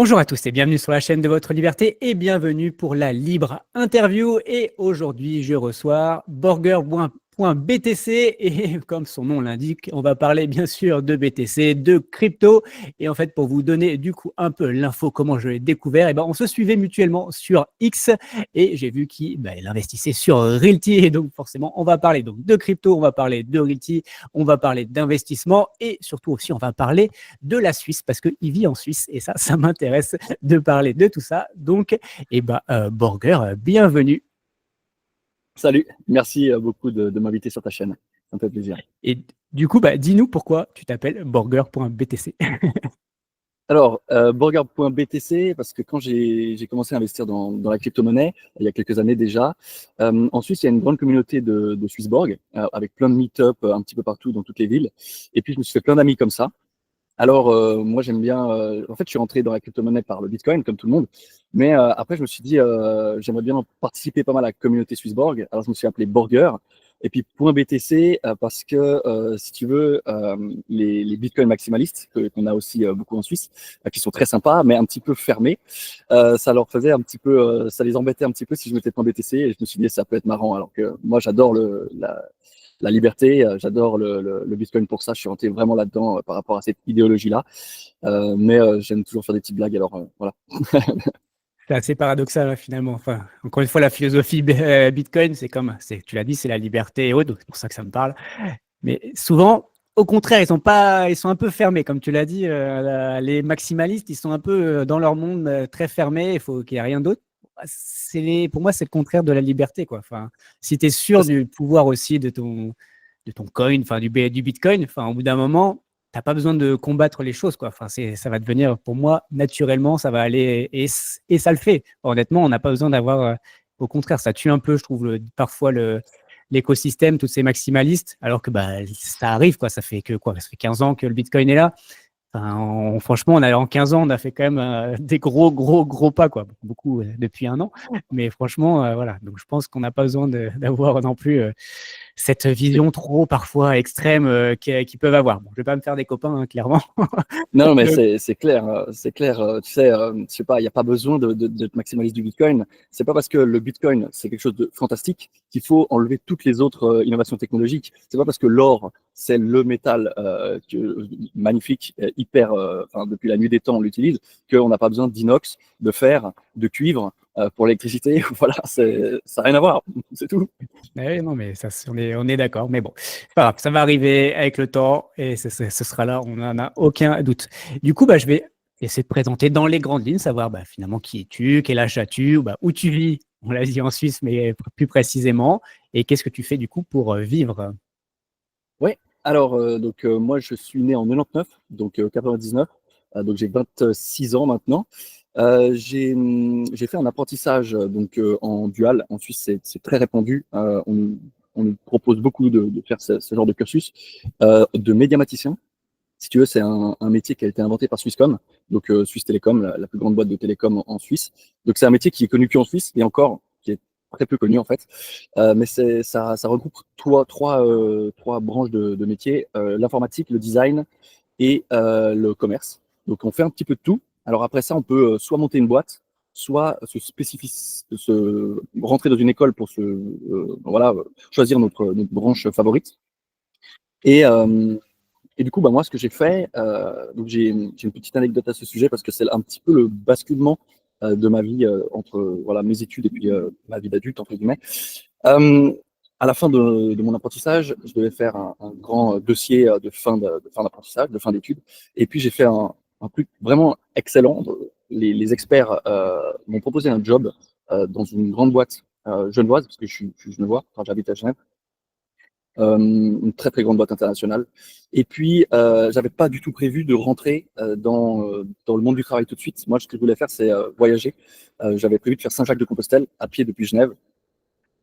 Bonjour à tous et bienvenue sur la chaîne de votre liberté et bienvenue pour la libre interview. Et aujourd'hui, je reçois Burger.btc et comme son nom l'indique, on va parler bien sûr de BTC, de crypto. Et en fait, pour vous donner du coup un peu l'info, comment je l'ai découvert, et ben, on se suivait mutuellement sur X et j'ai vu qu'il investissait sur Realty. Et donc forcément, on va parler donc de crypto, on va parler de Realty, on va parler d'investissement et surtout aussi, on va parler de la Suisse parce qu'il vit en Suisse et ça m'intéresse de parler de tout ça. Donc, Borger, bienvenue. Salut, merci beaucoup de m'inviter sur ta chaîne. Ça me fait plaisir. Et du coup, dis-nous pourquoi tu t'appelles Borger.btc. Alors, Burger.btc, parce que quand j'ai commencé à investir dans la crypto-monnaie, il y a quelques années déjà, en Suisse, il y a une grande communauté de Swissborg, avec plein de meet-up un petit peu partout dans toutes les villes. Et puis, je me suis fait plein d'amis comme ça. Alors, moi, j'aime bien. En fait, je suis rentré dans la crypto-monnaie par le Bitcoin, comme tout le monde. Mais après, je me suis dit, j'aimerais bien participer pas mal à la communauté Swissborg. Alors, je me suis appelé Borger. Et puis, point BTC, parce que, si tu veux, les Bitcoin maximalistes, qu'on a aussi beaucoup en Suisse, qui sont très sympas, mais un petit peu fermés, ça leur faisait un petit peu, ça les embêtait un petit peu si je mettais point BTC. Et je me suis dit, ça peut être marrant. Alors que moi, j'adore la liberté. J'adore le Bitcoin pour ça. Je suis rentré vraiment là-dedans par rapport à cette idéologie-là. Mais j'aime toujours faire des petites blagues. Alors voilà. C'est assez paradoxal finalement. Enfin, encore une fois, la philosophie Bitcoin, tu l'as dit, c'est la liberté et autres, donc c'est pour ça que ça me parle. Mais souvent, au contraire, ils sont un peu fermés, comme tu l'as dit. Les maximalistes, ils sont un peu dans leur monde très fermé. Il faut qu'il n'y ait rien d'autre. Pour moi, c'est le contraire de la liberté, quoi. Enfin, si tu es sûr du pouvoir aussi de ton coin, enfin du Bitcoin, enfin, au bout d'un moment, tu n'as pas besoin de combattre les choses, quoi. Enfin, ça va devenir, pour moi, naturellement, ça va aller et ça le fait. Honnêtement, on n'a pas besoin d'avoir. Au contraire, ça tue un peu, je trouve, parfois l'écosystème, tous ces maximalistes, alors que ça arrive, quoi. Ça fait 15 ans que le Bitcoin est là. Enfin, franchement, en 15 ans, on a fait quand même des gros pas, quoi. Beaucoup depuis un an. Mais franchement, voilà. Donc, je pense qu'on n'a pas besoin d'avoir non plus cette vision trop parfois extrême qu'ils peuvent avoir. Bon, je vais pas me faire des copains, hein, clairement. Non, mais Donc, c'est clair, c'est clair. Tu sais, je sais pas, il n'y a pas besoin d'être maximaliste du Bitcoin. C'est pas parce que le Bitcoin c'est quelque chose de fantastique qu'il faut enlever toutes les autres innovations technologiques. C'est pas parce que l'or c'est le métal magnifique, hyper, enfin, depuis la nuit des temps on l'utilise, qu'on n'a pas besoin d'inox, de fer, de cuivre pour l'électricité. Voilà, ça n'a rien à voir. C'est tout. non, mais ça, on est d'accord. Mais bon, c'est pas grave, ça va arriver avec le temps et ce sera là, on n'en a aucun doute. Du coup, je vais essayer de présenter dans les grandes lignes, savoir finalement qui es-tu, quel âge as-tu, ou où tu vis, on l'a dit en Suisse, mais plus précisément, et qu'est-ce que tu fais du coup pour vivre. Ouais. Alors, moi, je suis né en 99, donc 99. Donc, j'ai 26 ans maintenant. J'ai fait un apprentissage en dual. En Suisse, c'est très répandu. On nous propose beaucoup de faire ce genre de cursus de médiaticien. Si tu veux, c'est un métier qui a été inventé par Swisscom, donc Suisse Télécom, la plus grande boîte de télécom en Suisse. Donc c'est un métier qui est connu qu'en Suisse et encore qui est très peu connu en fait. Mais ça regroupe trois branches de métiers, l'informatique, le design et le commerce. Donc on fait un petit peu de tout. Alors après ça, on peut soit monter une boîte, soit se rentrer dans une école pour voilà, choisir notre branche favorite. Et, et du coup, moi, ce que j'ai fait, donc j'ai une petite anecdote à ce sujet parce que c'est un petit peu le basculement de ma vie entre voilà, mes études et puis ma vie d'adulte, entre guillemets. Euh, à la fin de mon apprentissage, je devais faire un grand dossier de fin d'apprentissage, de fin d'études. Et puis, j'ai fait un truc vraiment excellent. Les experts m'ont proposé un job dans une grande boîte genevoise, parce que je suis genevois, quand j'habite à Genève, une très très grande boîte internationale. Et puis, j'avais pas du tout prévu de rentrer dans le monde du travail tout de suite. Moi, ce que je voulais faire, c'est voyager. J'avais prévu de faire Saint-Jacques-de-Compostelle à pied depuis Genève.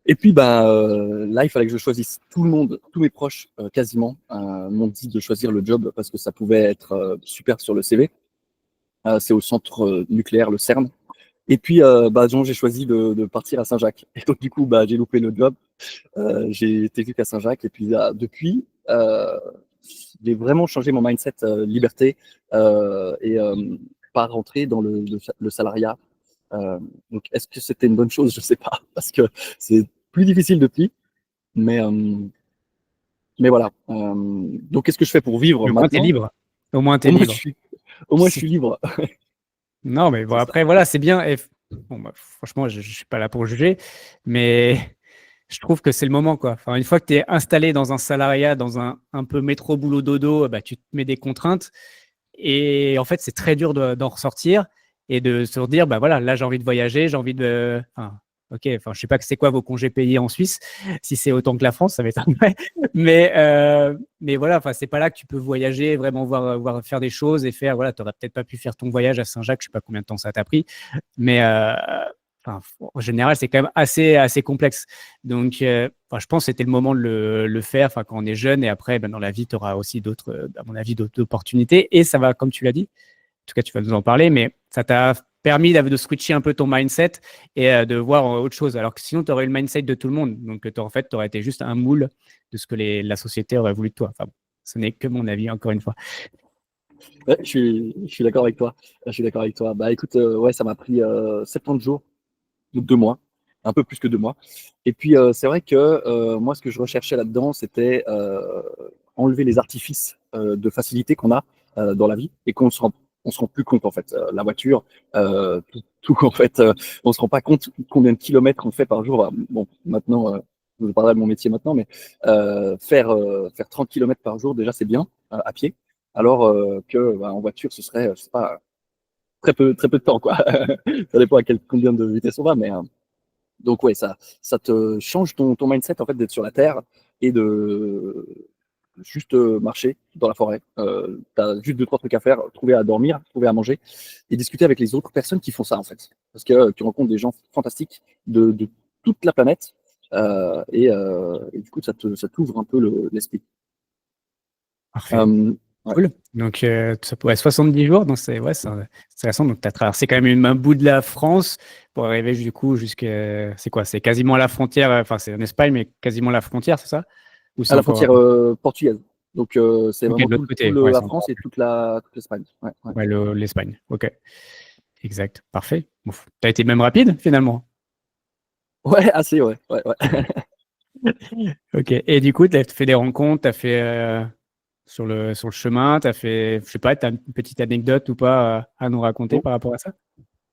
Et puis, là, il fallait que je choisisse. Tout le monde, tous mes proches, quasiment, m'ont dit de choisir le job parce que ça pouvait être super sur le CV. C'est au centre nucléaire, le CERN. Et puis, donc, j'ai choisi de partir à Saint-Jacques. Et donc, du coup, j'ai loupé le job. J'ai été qu'à Saint-Jacques et puis depuis, j'ai vraiment changé mon mindset liberté et pas rentrer dans le salariat. Donc, est-ce que c'était une bonne chose? Je sais pas, parce que c'est plus difficile depuis. Mais, mais voilà. Donc, qu'est-ce que je fais pour vivre Mais au moins, t'es maintenant? libre. Au moins, Au t'es moins, je libre. suis, au moins, je suis libre. Non, mais bon, C'est ça. après, voilà, c'est bien. Et bon, bah, franchement, je suis pas là pour juger, mais je trouve que c'est le moment, quoi. Enfin, une fois que tu es installé dans un salariat, dans un peu métro, boulot, dodo, bah, tu te mets des contraintes. Et en fait, c'est très dur d'en ressortir et de se dire, bah voilà, là, j'ai envie de voyager, j'ai envie de. Enfin, ok, enfin, je sais pas que c'est quoi vos congés payés en Suisse, si c'est autant que la France, ça m'étonnerait. Mais voilà, enfin, c'est pas là que tu peux voyager, vraiment voir faire des choses et faire. Voilà, tu n'aurais peut-être pas pu faire ton voyage à Saint-Jacques, je sais pas combien de temps ça t'a pris, mais enfin, en général, c'est quand même assez complexe. Donc, enfin, je pense que c'était le moment de le faire enfin, quand on est jeune. Et après, ben, dans la vie, tu auras aussi d'autres, à mon avis, d'autres opportunités. Et ça va, comme tu l'as dit, en tout cas, tu vas nous en parler, mais ça t'a permis de switcher un peu ton mindset et de voir autre chose. Alors que sinon, tu aurais eu le mindset de tout le monde. Donc, en fait, tu aurais été juste un moule de ce que la société aurait voulu de toi. Enfin, bon, ce n'est que mon avis, encore une fois. Ouais, je suis d'accord avec toi. Je suis d'accord avec toi. Bah écoute, ouais, ça m'a pris 70 jours, donc 2 mois, un peu plus que 2 mois. Et puis c'est vrai que moi, ce que je recherchais là-dedans, c'était enlever les artifices de facilité qu'on a dans la vie et on se rend plus compte en fait. La voiture, tout en fait, on se rend pas compte combien de kilomètres on fait par jour. Bah, bon, maintenant, je vous parlerai de mon métier maintenant, mais faire 30 kilomètres par jour, déjà, c'est bien à pied. Alors que bah, en voiture, ce serait, je sais pas, très peu de temps, quoi. Ça dépend à combien de vitesse on va, mais donc ouais, ça te change ton mindset en fait d'être sur la terre et de juste marcher dans la forêt. Tu as juste deux, trois trucs à faire, trouver à dormir, trouver à manger et discuter avec les autres personnes qui font ça en fait. Parce que tu rencontres des gens fantastiques de toute la planète et du coup, ça t'ouvre un peu l'esprit. Parfait. Euh, ouais. Cool. Donc, ça pourrait 70 jours. Donc, c'est récent. Donc, tu as traversé quand même un bout de la France pour arriver du coup jusqu'à. C'est quoi? C'est quasiment la frontière. Enfin, c'est en Espagne, mais quasiment la frontière, c'est ça? Ou À c'est la encore. frontière portugaise. Donc, c'est Ok, vraiment de l'autre tout côté. Ouais, la c'est France encore et plus. toute l'Espagne. Ouais, ouais. Ouais, l'Espagne. Ok. Exact. Parfait. Bon, tu as été même rapide finalement. Ouais, assez, ouais. Ouais, ouais. Ok. Et du coup, tu as fait des rencontres, tu as fait sur le chemin, tu as fait, je sais pas, tu as une petite anecdote ou pas à nous raconter Oh, par rapport à ça?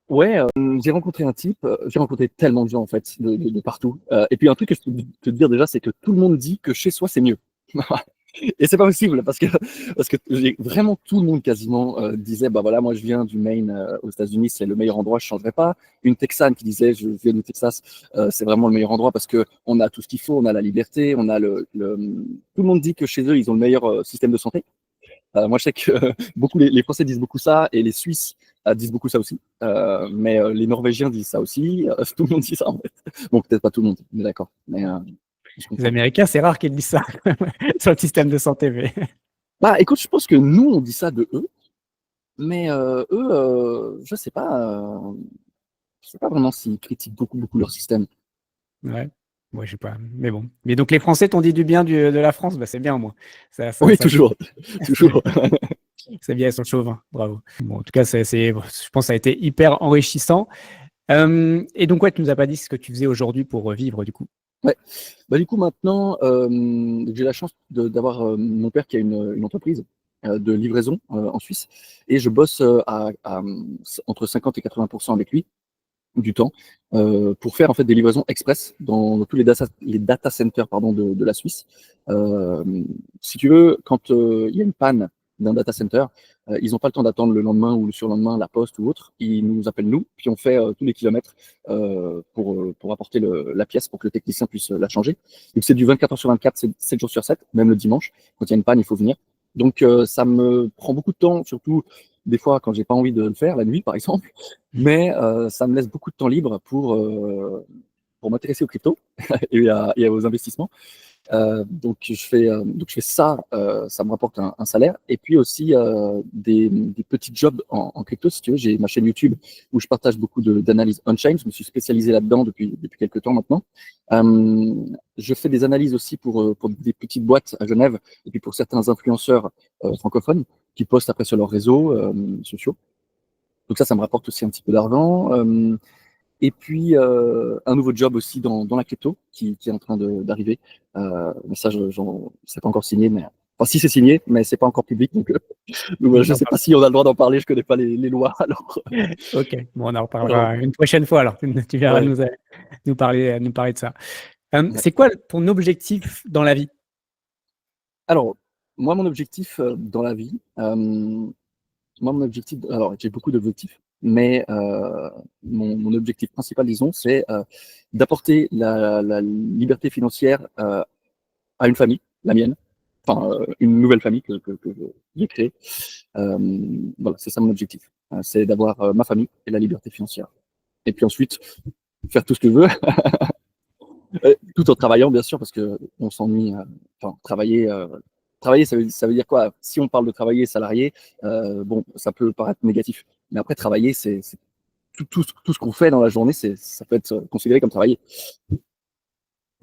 ouais, j'ai rencontré un type, j'ai rencontré tellement de gens en fait, de partout. Et puis un truc que je peux te dire déjà, c'est que tout le monde dit que chez soi c'est mieux. Et c'est pas possible parce que vraiment tout le monde quasiment disait bah voilà moi je viens du Maine aux États-Unis, c'est le meilleur endroit, je changerai pas. Une Texane qui disait je viens du Texas, c'est vraiment le meilleur endroit parce que on a tout ce qu'il faut, on a la liberté, on a tout le monde dit que chez eux ils ont le meilleur système de santé. Moi, je sais que beaucoup les Français disent beaucoup ça et les Suisses disent beaucoup ça aussi. Mais les Norvégiens disent ça aussi. Tout le monde dit ça en fait. Bon, peut-être pas tout le monde, on est d'accord. Mais je Les comprends. Américains, c'est rare qu'ils disent ça sur le système de santé. Mais... Bah, écoute, je pense que nous, on dit ça de eux, mais eux, je sais pas vraiment s'ils critiquent beaucoup leur système. Ouais. Moi, je sais pas. Mais bon. Mais donc, les Français t'ont dit du bien de la France, bah, c'est bien au moins. Oui, toujours, toujours. C'est bien, ils sont chauvins. Bravo. Bon, en tout cas, je pense que ça a été hyper enrichissant. Et donc, ouais, tu nous as pas dit ce que tu faisais aujourd'hui pour vivre, du coup. Ouais. Bah, du coup, maintenant, j'ai la chance d'avoir mon père qui a une entreprise de livraison en Suisse et je bosse entre 50 et 80% avec lui du temps pour faire en fait des livraisons express dans tous les data centers pardon, de la Suisse. Euh, Si tu veux, quand il y a une panne d'un data center, ils n'ont pas le temps d'attendre le lendemain ou le surlendemain la poste ou autre. Ils nous appellent nous, puis on fait tous les kilomètres pour apporter la pièce pour que le technicien puisse la changer. Donc c'est du 24 heures sur 24, 7 jours sur 7, même le dimanche. Quand il y a une panne, il faut venir. Donc ça me prend beaucoup de temps, surtout des fois quand j'ai pas envie de le faire, la nuit par exemple. Mais ça me laisse beaucoup de temps libre pour m'intéresser aux cryptos et aux investissements. Donc je fais ça, ça me rapporte un salaire. Et puis aussi des petits jobs en crypto, si tu veux. J'ai ma chaîne YouTube où je partage beaucoup d'analyses on-chain. Je me suis spécialisé là-dedans depuis quelques temps maintenant. Je fais des analyses aussi pour des petites boîtes à Genève et puis pour certains influenceurs francophones qui postent après sur leurs réseaux sociaux. Donc ça me rapporte aussi un petit peu d'argent. Et puis un nouveau job aussi dans la crypto qui est en train d'arriver. Mais ça, c'est pas encore signé, mais enfin si c'est signé, mais c'est pas encore public. Donc voilà, je On en sais pas parle. si on a le droit d'en parler. Je connais pas les lois. Alors, Ok, bon, on en alors, reparlera une prochaine fois alors. Tu verras ouais. nous parler de ça. Ouais. C'est quoi ton objectif dans la vie? Alors, moi, mon objectif dans la vie, alors j'ai beaucoup d'objectifs, mais mon objectif principal, disons, c'est d'apporter la liberté financière à une famille, la mienne, enfin une nouvelle famille que j'ai créée. Euh, voilà, c'est ça mon objectif. C'est d'avoir ma famille et la liberté financière. Et puis ensuite, faire tout ce que je veux, tout en travaillant, bien sûr, parce qu'on s'ennuie. Enfin, travailler ça veut dire quoi? Si on parle de travailler salarié, bon, ça peut paraître négatif. Mais après, travailler, c'est tout ce qu'on fait dans la journée, ça peut être considéré comme travailler.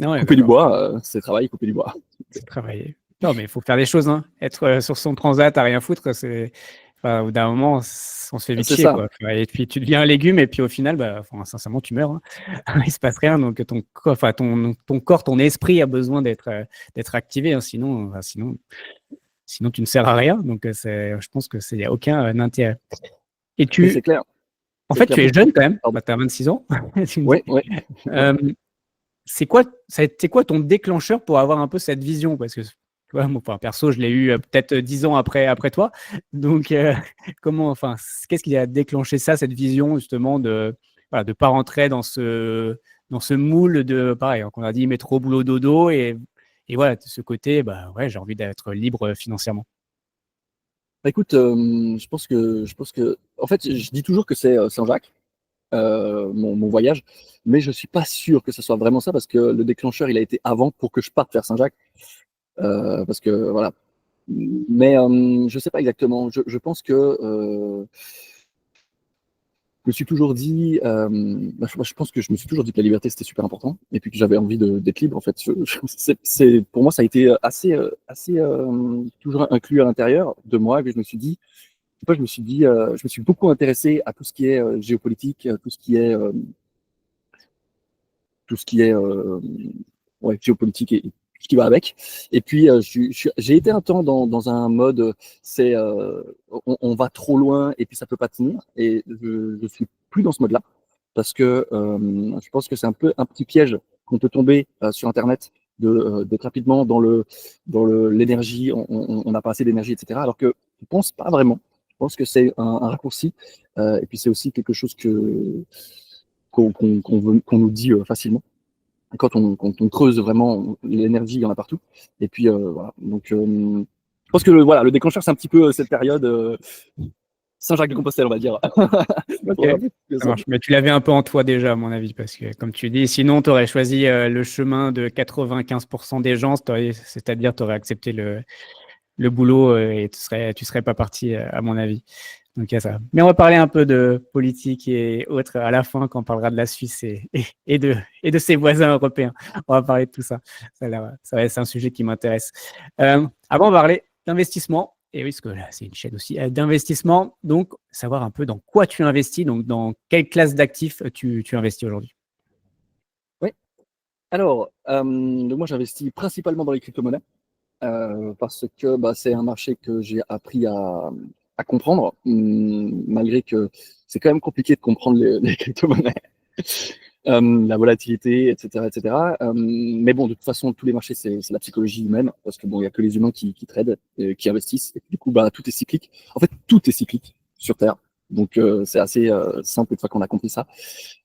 Non, ouais, Couper du d'accord. bois, c'est travailler, couper du bois. C'est travailler. Non, mais il faut faire des choses, hein. Être sur son transat à rien foutre, enfin, au bout d'un moment, on se fait vite C'est chier, ça. quoi. Et puis tu deviens un légume, et puis au final, bah, enfin, sincèrement, tu meurs, hein. Il se passe rien, donc ton corps, ton esprit a besoin d'être activé, hein. Sinon, tu ne sers à rien. Donc, je pense que c'est y a aucun intérêt. Et Mais c'est clair. en C'est fait, clair. tu es jeune quand même. Pardon. Bah, tu as 26 ans, tu me dis. Oui, oui. Euh, c'est quoi ton déclencheur pour avoir un peu cette vision? Parce que, tu vois, moi, enfin, perso, je l'ai eu peut-être 10 ans après toi. Donc, qu'est-ce qui a déclenché ça, cette vision, justement, voilà, de pas rentrer dans ce moule de, pareil, hein, qu'on a dit, métro, boulot, dodo, et voilà, de ce côté, bah ouais, j'ai envie d'être libre financièrement. Bah, écoute, je pense que, en fait, je dis toujours que c'est Saint-Jacques, mon voyage, mais je suis pas sûr que ce soit vraiment ça parce que le déclencheur, il a été avant pour que je parte vers Saint-Jacques, parce que voilà. Mais je sais pas exactement. Je pense que je me suis toujours dit, je pense que je me suis toujours dit que la liberté c'était super important et puis que j'avais envie d'être libre. En fait, pour moi ça a été assez toujours inclus à l'intérieur de moi que je me suis dit. Je me suis beaucoup intéressé à tout ce qui est géopolitique, tout ce qui est ouais, géopolitique et tout ce qui va avec. Et puis, j'ai été un temps dans un mode, c'est on va trop loin et puis ça peut pas tenir. Et je suis plus dans ce mode-là parce que je pense que c'est un petit piège qu'on peut tomber sur Internet d'être rapidement dans l'énergie, on n'a pas assez d'énergie, etc. Alors que je pense pas vraiment. Je pense que c'est un raccourci et puis c'est aussi quelque chose qu'on nous dit facilement quand on creuse vraiment, l'énergie, il y en a partout. Et puis, voilà. Donc, je pense que voilà, le déclencheur, c'est un petit peu cette période Saint-Jacques-de-Compostelle, on va dire. Ok, Pour rappeler ça ça. marche. Mais tu l'avais un peu en toi déjà, à mon avis, parce que, comme tu dis, sinon, tu aurais choisi le chemin de 95% des gens, c'est-à-dire tu aurais accepté le boulot et tu serais pas parti, à mon avis. Donc, il y a ça. Mais on va parler un peu de politique et autres à la fin, quand on parlera de la Suisse et de ses voisins européens. On va parler de tout ça. C'est un sujet qui m'intéresse. Avant, on va parler d'investissement. Et oui, parce que là, c'est une chaîne aussi d'investissement. Donc, savoir un peu dans quoi tu investis, donc dans quelle classe d'actifs tu investis aujourd'hui. Oui. Alors, donc moi, j'investis principalement dans les crypto-monnaies parce que bah, c'est un marché que j'ai appris à comprendre, malgré que c'est quand même compliqué de comprendre les crypto-monnaies. La volatilité, etc., etc. Mais bon, de toute façon, tous les marchés, c'est la psychologie humaine, parce que bon, il y a que les humains qui tradent, qui investissent. Et du coup, bah, tout est cyclique. En fait, tout est cyclique sur Terre. Donc, c'est assez simple une fois qu'on a compris ça.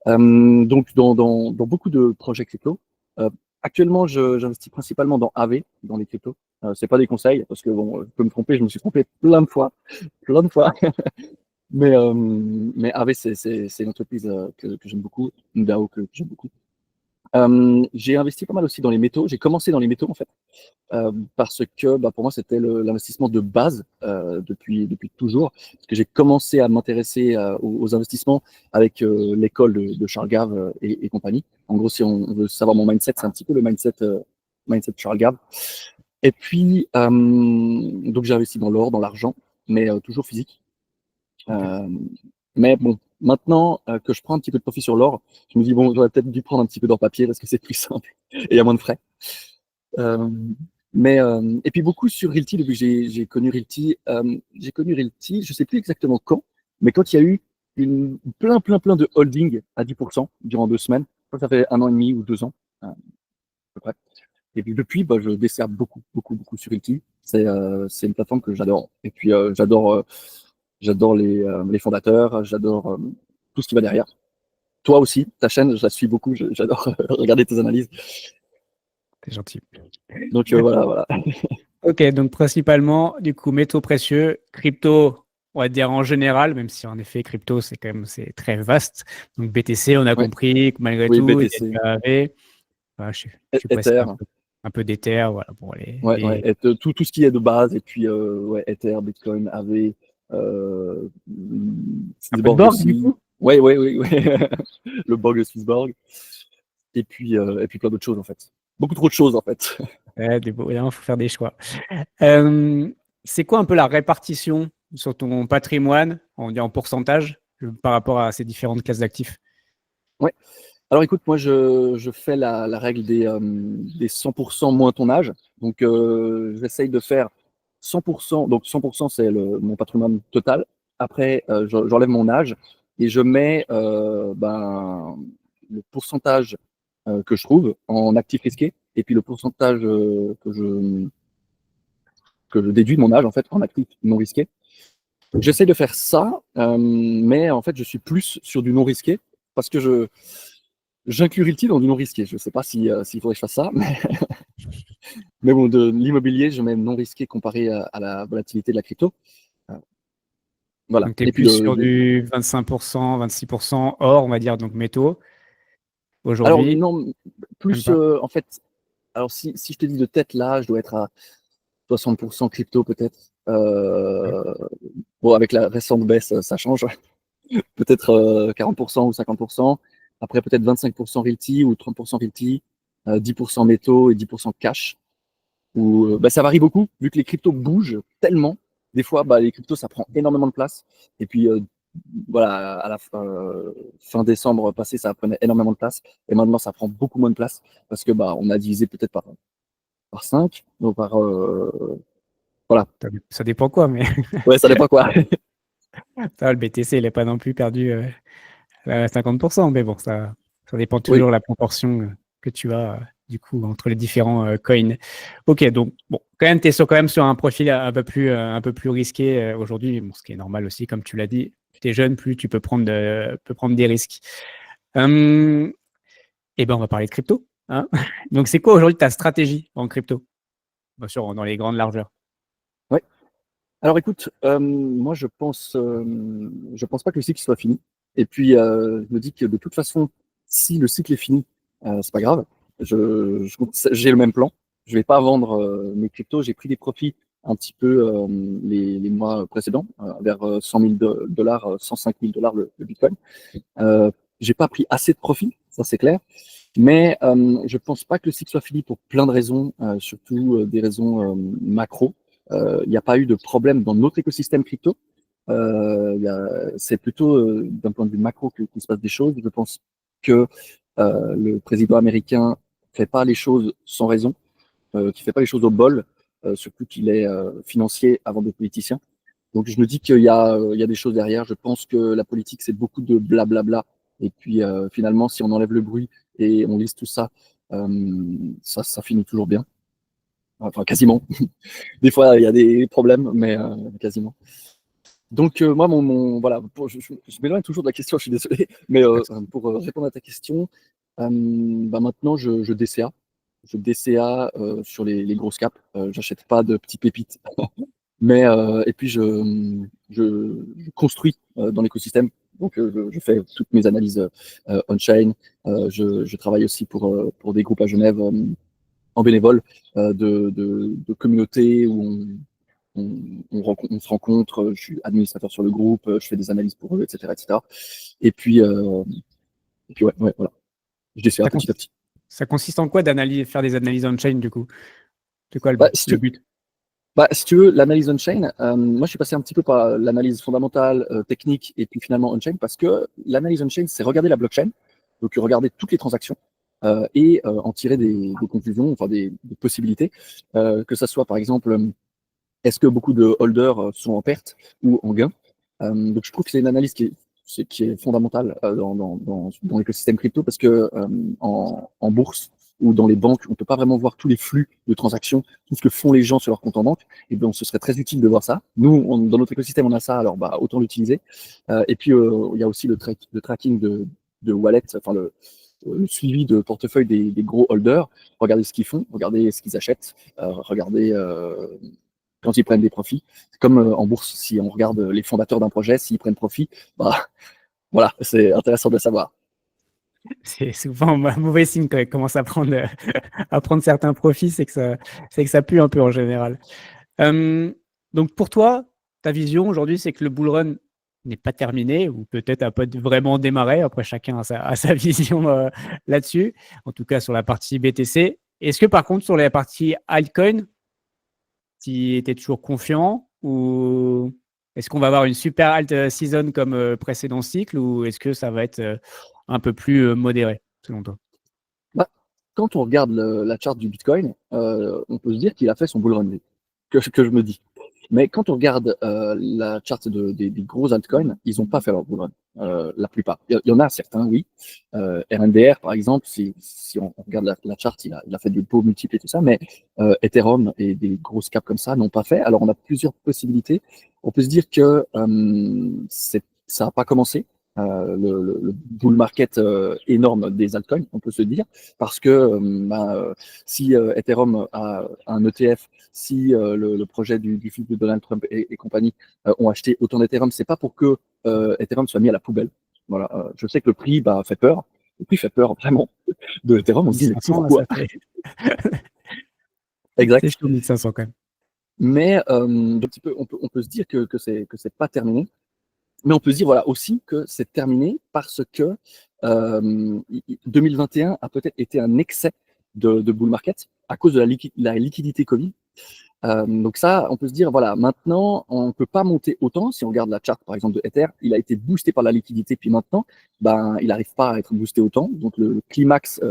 Donc, dans beaucoup de projets crypto, euh, actuellement, j'investis principalement dans AV, dans les cryptos. C'est pas des conseils, parce que bon, je peux me tromper, je me suis trompé plein de fois. Mais AV, c'est une entreprise que j'aime beaucoup, une DAO que j'aime beaucoup. J'ai investi pas mal aussi dans les métaux. J'ai commencé dans les métaux, en fait, parce que bah, pour moi, c'était l'investissement de base depuis toujours. Parce que j'ai commencé à m'intéresser aux investissements avec l'école de Charles Gave et compagnie. En gros, si on veut savoir mon mindset, c'est un petit peu le mindset de Charles Gave. Et puis, donc j'ai investi dans l'or, dans l'argent, mais toujours physique. Ok. Euh, Mais bon, maintenant que je prends un petit peu de profit sur l'or, je me dis, bon, j'aurais peut-être dû prendre un petit peu d'or papier parce que c'est plus simple et il y a moins de frais. Euh, et puis beaucoup sur Realty, depuis que j'ai connu Realty, je sais plus exactement quand, mais quand il y a eu plein de holding à 10% durant 2 semaines, je crois que ça fait 1 an et demi ou 2 ans, à peu près. Et puis depuis, bah, je desserre beaucoup sur Realty. C'est une plateforme que j'adore. Et puis j'adore les fondateurs, j'adore tout ce qui va derrière. Toi aussi, ta chaîne, je la suis beaucoup, j'adore regarder tes analyses. C'est gentil. Donc voilà. Ok, donc principalement, du coup, métaux précieux, crypto, on va dire en général, même si en effet, crypto, c'est très vaste. Donc BTC, on a Ouais. compris que malgré Oui, tout, il y a du BTC, AAV. Voilà, je suis passé Ether, un peu d'Ether, voilà, pour ouais, tout ce qui est de base, et puis ouais, Ether, Bitcoin, AV, un peu de Swissborg Borg, du aussi. coup. Ouais. Le Borg, le Swissborg, et puis plein d'autres choses en fait. Beaucoup trop de choses en fait. Ouais, il faut faire des choix. Euh, c'est quoi un peu la répartition sur ton patrimoine, on dit en pourcentage, par rapport à ces différentes classes d'actifs? Ouais. Alors écoute, moi je fais la règle des 100% moins ton âge. Donc j'essaye de faire 100%, donc 100% c'est mon patrimoine total. Après, j'enlève mon âge et je mets le pourcentage que je trouve en actifs risqués et puis le pourcentage que je déduis de mon âge en fait en actifs non risqués. J'essaye de faire ça, mais en fait je suis plus sur du non risqué parce que j'inclus Realty dans du non risqué. Je ne sais pas s'il faudrait que je fasse ça, mais bon, de l'immobilier, je mets non risqué comparé à la volatilité de la crypto. Euh, Voilà. Donc, tu es Et puis, plus sur du 25%, 26% or, on va dire, donc métaux, alors, aujourd'hui, non, même plus pas. en fait, alors si je te dis de tête là, je dois être à 60% crypto peut-être. Ouais. Bon, avec la récente baisse, ça change. Peut-être 40% ou 50%. Après, peut-être 25% Realty ou 30% Realty, 10% métaux et 10% cash. Bah, ça varie beaucoup, vu que les cryptos bougent tellement. Des fois, bah, les cryptos, ça prend énormément de place. Et puis, voilà, à la fin décembre passé, ça prenait énormément de place. Et maintenant, ça prend beaucoup moins de place parce que bah, on a divisé peut-être par 5. Donc voilà. Ça dépend quoi, mais Ouais, ça dépend quoi. ça, le BTC, il n'est pas non plus perdu à 50%, mais bon, ça dépend Oui, toujours de la proportion que tu as, du coup, entre les différents coins. Ok, donc, bon, quand même, tu es quand même sur un profil un peu plus risqué aujourd'hui, bon, ce qui est normal aussi, comme tu l'as dit. Plus tu es jeune, plus tu peux prendre des risques. Eh ben, on va parler de crypto, hein. Donc, c'est quoi aujourd'hui ta stratégie en crypto? Bien sûr, dans les grandes largeurs. ouais. Alors écoute, moi je pense pas que le cycle soit fini. Et puis je me dis que de toute façon, si le cycle est fini, c'est pas grave. J'ai le même plan. Je vais pas vendre mes cryptos. J'ai pris des profits un petit peu les mois précédents, vers 100 000 dollars, 105 000 dollars le Bitcoin. J'ai pas pris assez de profits, ça c'est clair. Mais je pense pas que le cycle soit fini pour plein de raisons, surtout des raisons macro. Il n'y a pas eu de problème dans notre écosystème crypto. C'est plutôt d'un point de vue macro qu'il se passe des choses. Je pense que le président américain fait pas les choses sans raison, qu'il fait pas les choses au bol, surtout qu'il est financier avant d'être politicien. Donc je me dis qu'il y a des choses derrière. Je pense que la politique, c'est beaucoup de blablabla. Et puis finalement, si on enlève le bruit et on lise tout ça, ça finit toujours bien. Enfin, quasiment. Des fois, il y a des problèmes, mais quasiment. Donc moi, voilà, je m'éloigne toujours de la question, je suis désolé, mais pour répondre à ta question, bah maintenant je DCA. Je DCA sur les grosses caps. J'achète pas de petits pépites. Mais et puis je construis dans l'écosystème. Donc je fais toutes mes analyses on-chain. Je travaille aussi pour des groupes à Genève en bénévole de communautés où on se rencontre. Je suis administrateur sur le groupe, je fais des analyses pour eux, etc., etc. Et puis ouais, voilà. Je DCA Ça, petit à consiste, petit. ça consiste en quoi faire des analyses on-chain, du coup? C'est quoi Bah, le but? Bah, si tu veux, l'analyse on-chain, moi je suis passé un petit peu par l'analyse fondamentale, technique, et puis finalement on-chain, parce que l'analyse on-chain, c'est regarder la blockchain, donc regarder toutes les transactions et en tirer des conclusions, enfin des possibilités, que ça soit par exemple, est-ce que beaucoup de holders sont en perte ou en gain. Donc je trouve que c'est une analyse qui est fondamentale dans l'écosystème crypto, parce que en bourse ou dans les banques, on ne peut pas vraiment voir tous les flux de transactions, tout ce que font les gens sur leur compte en banque. Et bien, ce serait très utile de voir ça. Nous, dans notre écosystème, on a ça, alors bah, autant l'utiliser. Et puis, il y a aussi le tracking de wallet, enfin le suivi de portefeuille des gros holders. Regardez ce qu'ils font, regardez ce qu'ils achètent, regardez quand ils prennent des profits. C'est comme en bourse, si on regarde les fondateurs d'un projet, s'ils prennent profit, bah, voilà, c'est intéressant de le savoir. C'est souvent un mauvais signe quand ils commencent à prendre certains profits, c'est que ça pue un peu en général. Donc pour toi, ta vision aujourd'hui, c'est que le bull run n'est pas terminé, ou peut-être n'a pas vraiment démarré. Après, chacun a sa vision là-dessus, en tout cas sur la partie BTC. Est-ce que par contre, sur la partie altcoin, tu étais toujours confiant, ou est-ce qu'on va avoir une super alt season comme précédent cycle, ou est-ce que ça va être un peu plus modéré, selon toi? Bah, quand on regarde la charte du Bitcoin, on peut se dire qu'il a fait son bull run, que je me dis. Mais quand on regarde la charte des gros altcoins, ils n'ont pas fait leur bull run, la plupart. Il y en a certains, oui. RNDR, par exemple, si on regarde la charte, il a fait des beaux multiples et tout ça, mais Ethereum et des grosses caps comme ça n'ont pas fait. Alors, on a plusieurs possibilités. On peut se dire que ça n'a pas commencé. Le bull market énorme des altcoins, on peut se dire, parce que si Ethereum a un ETF, si le projet du fils de Donald Trump et compagnie ont acheté autant d'Ethereum, c'est pas pour que Ethereum soit mis à la poubelle. Voilà, je sais que le prix fait peur. Le prix fait peur vraiment de Ethereum. On se dit, mais 1500, pourquoi? ça fait. C'est Exact. chaud, 1500 quand même. Mais on peut se dire que c'est pas terminé. Mais on peut se dire voilà, aussi que c'est terminé parce que 2021 a peut-être été un excès de bull market à cause de la liquidité Covid. Donc ça, on peut se dire, voilà, maintenant, on ne peut pas monter autant. Si on regarde la charte, par exemple, de Ether, il a été boosté par la liquidité, puis maintenant, ben, il n'arrive pas à être boosté autant. Donc le climax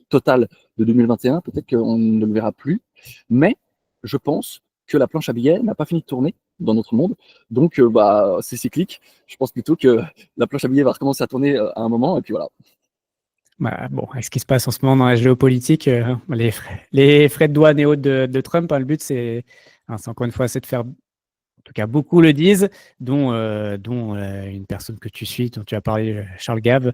total de 2021, peut-être qu'on ne le verra plus. Mais je pense que la planche à billets n'a pas fini de tourner dans notre monde. Donc, bah, c'est cyclique. Je pense plutôt que la planche à billets va recommencer à tourner à un moment, et puis voilà. Bah, bon, avec ce qui se passe en ce moment dans la géopolitique, les frais de douane et autres de Trump, hein, le but, c'est encore une fois, c'est de faire, en tout cas beaucoup le disent, dont une personne que tu suis, dont tu as parlé, Charles Gave.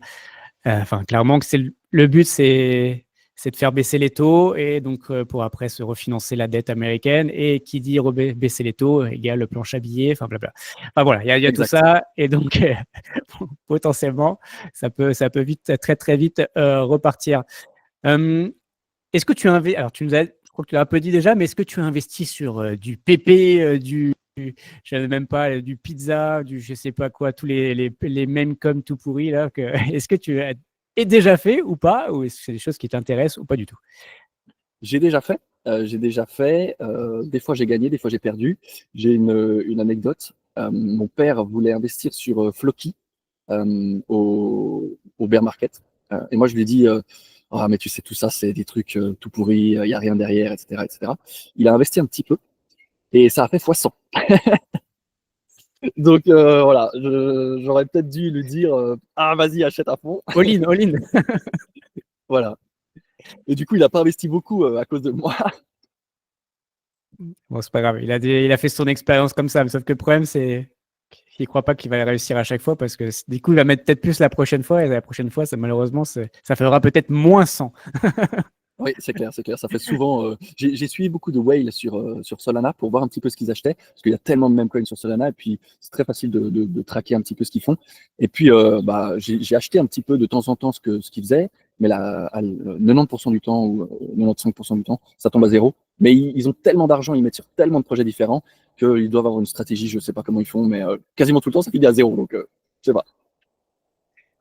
Enfin, clairement que le but, c'est de faire baisser les taux, et donc pour après se refinancer la dette américaine. Et qui dit baisser les taux égale le planche à billets, enfin blabla. Enfin voilà, il y a tout Exact. ça, et donc potentiellement, ça peut vite, très très vite repartir. Euh, Est-ce que tu investis, alors je crois que tu l'as un peu dit déjà, mais est-ce que tu investis sur du PP, je savais même pas, du pizza, je sais pas quoi, tous les mêmes comme tout pourris là, est-ce que tu as déjà fait ou pas, ou est-ce que c'est des choses qui t'intéressent ou pas du tout? J'ai déjà fait. J'ai déjà fait. Des fois, j'ai gagné, des fois, j'ai perdu. J'ai une anecdote. Mon père voulait investir sur Floki au bear market. Et moi, je lui ai dit, ah, mais tu sais, tout ça, c'est des trucs tout pourris, il n'y a rien derrière, etc., etc. Il a investi un petit peu et ça a fait x100. Donc voilà, j'aurais peut-être dû lui dire, ah, vas-y, achète à fond. All in, all in. Voilà. Et du coup, il n'a pas investi beaucoup à cause de moi. Bon, c'est pas grave, il a fait son expérience comme ça, mais sauf que le problème, c'est qu'il ne croit pas qu'il va réussir à chaque fois, parce que du coup, il va mettre peut-être plus la prochaine fois, et la prochaine fois, malheureusement, ça fera peut-être moins 100. Oui, c'est clair, c'est clair. Ça fait souvent. J'ai suivi beaucoup de whales sur Solana pour voir un petit peu ce qu'ils achetaient, parce qu'il y a tellement de meme coins sur Solana, et puis c'est très facile de traquer un petit peu ce qu'ils font. Et puis, bah, j'ai acheté un petit peu de temps en temps ce qu'ils faisaient, mais là, à 90% du temps ou 95% du temps, ça tombe à zéro. Mais ils ont tellement d'argent, ils mettent sur tellement de projets différents qu'ils doivent avoir une stratégie. Je ne sais pas comment ils font, mais quasiment tout le temps, ça finit à zéro. Donc, je sais pas.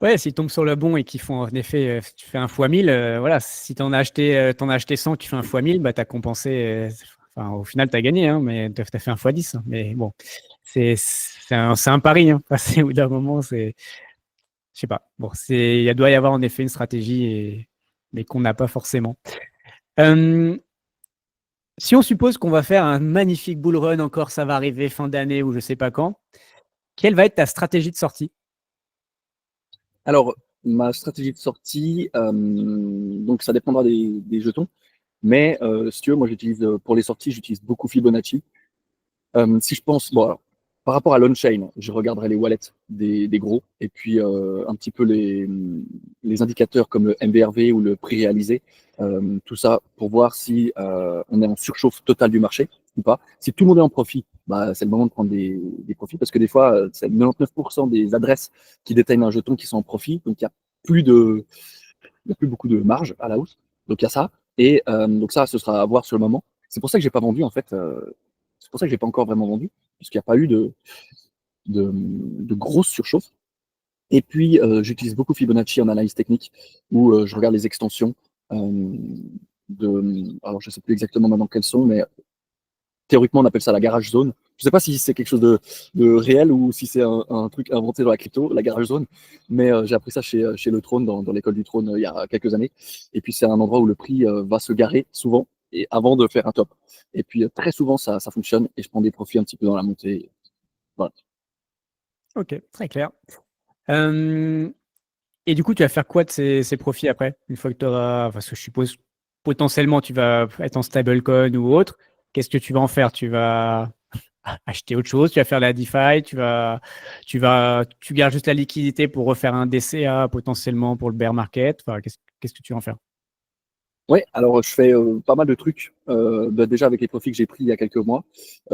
Ouais, s'ils tombent sur le bon et qu'ils font, en effet, tu fais un fois 1000, voilà, si t'en as acheté 100, tu fais un fois 1000, bah, tu as compensé, Enfin, au final, tu as gagné, hein, mais tu as fait un x10. Hein. Mais bon, c'est un pari. Hein. Passer au bout d'un moment, c'est. Je sais pas. Bon, il doit y avoir en effet une stratégie, mais qu'on n'a pas forcément. Si on suppose qu'on va faire un magnifique bull run encore, ça va arriver fin d'année ou je sais pas quand, quelle va être ta stratégie de sortie? Alors, ma stratégie de sortie, donc ça dépendra des jetons. Mais si tu veux, moi j'utilise pour les sorties, j'utilise beaucoup Fibonacci. Si je pense, bon, alors, par rapport à l'on-chain, je regarderai les wallets des gros et puis un petit peu les indicateurs comme le MVRV ou le prix réalisé, tout ça pour voir si on est en surchauffe totale du marché ou pas. Si tout le monde est en profit, bah, c'est le moment de prendre des profits parce que des fois, c'est 99% des adresses qui détiennent un jeton qui sont en profit, donc il y a plus beaucoup de marge à la hausse. Donc il y a ça. Et donc ça, ce sera à voir sur le moment. C'est pour ça que j'ai pas vendu en fait. C'est pour ça que j'ai pas encore vraiment vendu, puisqu'il n'y a pas eu de grosse surchauffe. Et puis j'utilise beaucoup Fibonacci en analyse technique, où je regarde les extensions alors je sais plus exactement maintenant quelles sont, mais théoriquement on appelle ça la garage zone. Je sais pas si c'est quelque chose de réel ou si c'est un truc inventé dans la crypto, la garage zone, mais j'ai appris ça chez le Trône, dans l'école du Trône, il y a quelques années. Et puis c'est un endroit où le prix va se garer souvent et avant de faire un top. Et puis très souvent ça fonctionne et je prends des profits un petit peu dans la montée. Voilà. Ok, très clair. Et du coup, tu vas faire quoi de ces profits après? Une fois que tu auras. Parce que je suppose potentiellement tu vas être en stablecoin ou autre. Qu'est-ce que tu vas en faire? Tu vas acheter autre chose, tu vas faire la DeFi, tu gardes juste la liquidité pour refaire un DCA potentiellement pour le bear market. Enfin, qu'est-ce que tu vas en faire? Ouais, alors je fais pas mal de trucs, bah, déjà avec les profits que j'ai pris il y a quelques mois.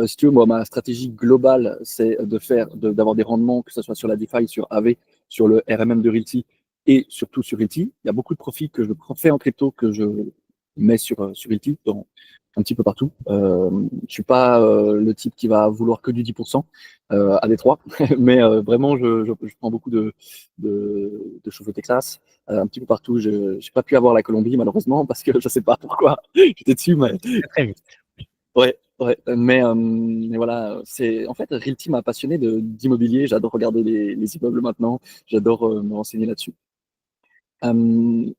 Si tu veux, moi, ma stratégie globale, c'est d'avoir des rendements, que ce soit sur la DeFi, sur AV, sur le RMM de Realty et surtout sur Realty. Il y a beaucoup de profits que je fais en crypto que je mets sur Realty, un petit peu partout. Je suis pas le type qui va vouloir que du 10% à Détroit, mais vraiment, je prends beaucoup de choses au Texas, un petit peu partout. Je n'ai pas pu avoir la Colombie, malheureusement, parce que je ne sais pas pourquoi. J'étais dessus, mais Très, très vite. ouais, ouais. Mais voilà, en fait, Realty m'a passionné d'immobilier. J'adore regarder les immeubles maintenant. J'adore me renseigner là-dessus.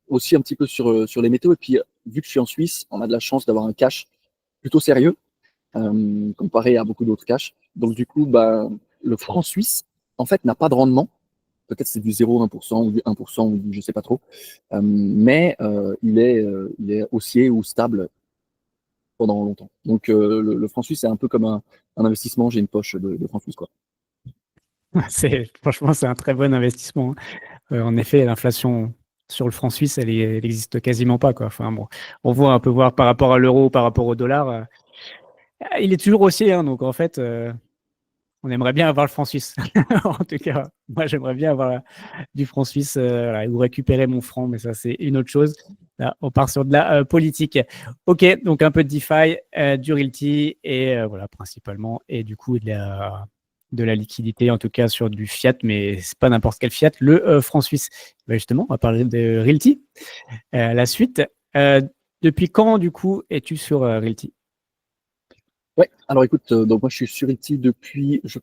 Aussi un petit peu sur les métaux. Et puis, vu que je suis en Suisse, on a de la chance d'avoir un cash plutôt sérieux, comparé à beaucoup d'autres cash. Donc, du coup, bah, le franc suisse, en fait, n'a pas de rendement. Peut-être c'est du 0,1% ou du 1% ou du je sais pas trop. Mais il est haussier ou stable pendant longtemps. Donc le franc suisse, c'est un peu comme un investissement. J'ai une poche de franc suisse, quoi. Franchement, c'est un très bon investissement. Hein. En effet, l'inflation sur le franc suisse, elle existe quasiment pas, quoi. Enfin, bon, on peut voir par rapport à l'euro, par rapport au dollar, il est toujours haussier. Hein, donc, en fait, on aimerait bien avoir le franc suisse. En tout cas, moi, j'aimerais bien avoir du franc suisse voilà, ou récupérer mon franc, mais ça, c'est une autre chose. Là, on part sur de la politique. Ok, donc un peu de DeFi, du Realty et voilà, principalement, et du coup, de la liquidité, en tout cas sur du fiat, mais c'est pas n'importe quel fiat, le franc suisse. Ben justement, on va parler de Realty. La suite, depuis quand, du coup, es-tu sur Realty? Ouais, alors écoute, donc moi je suis sur Etsy depuis, je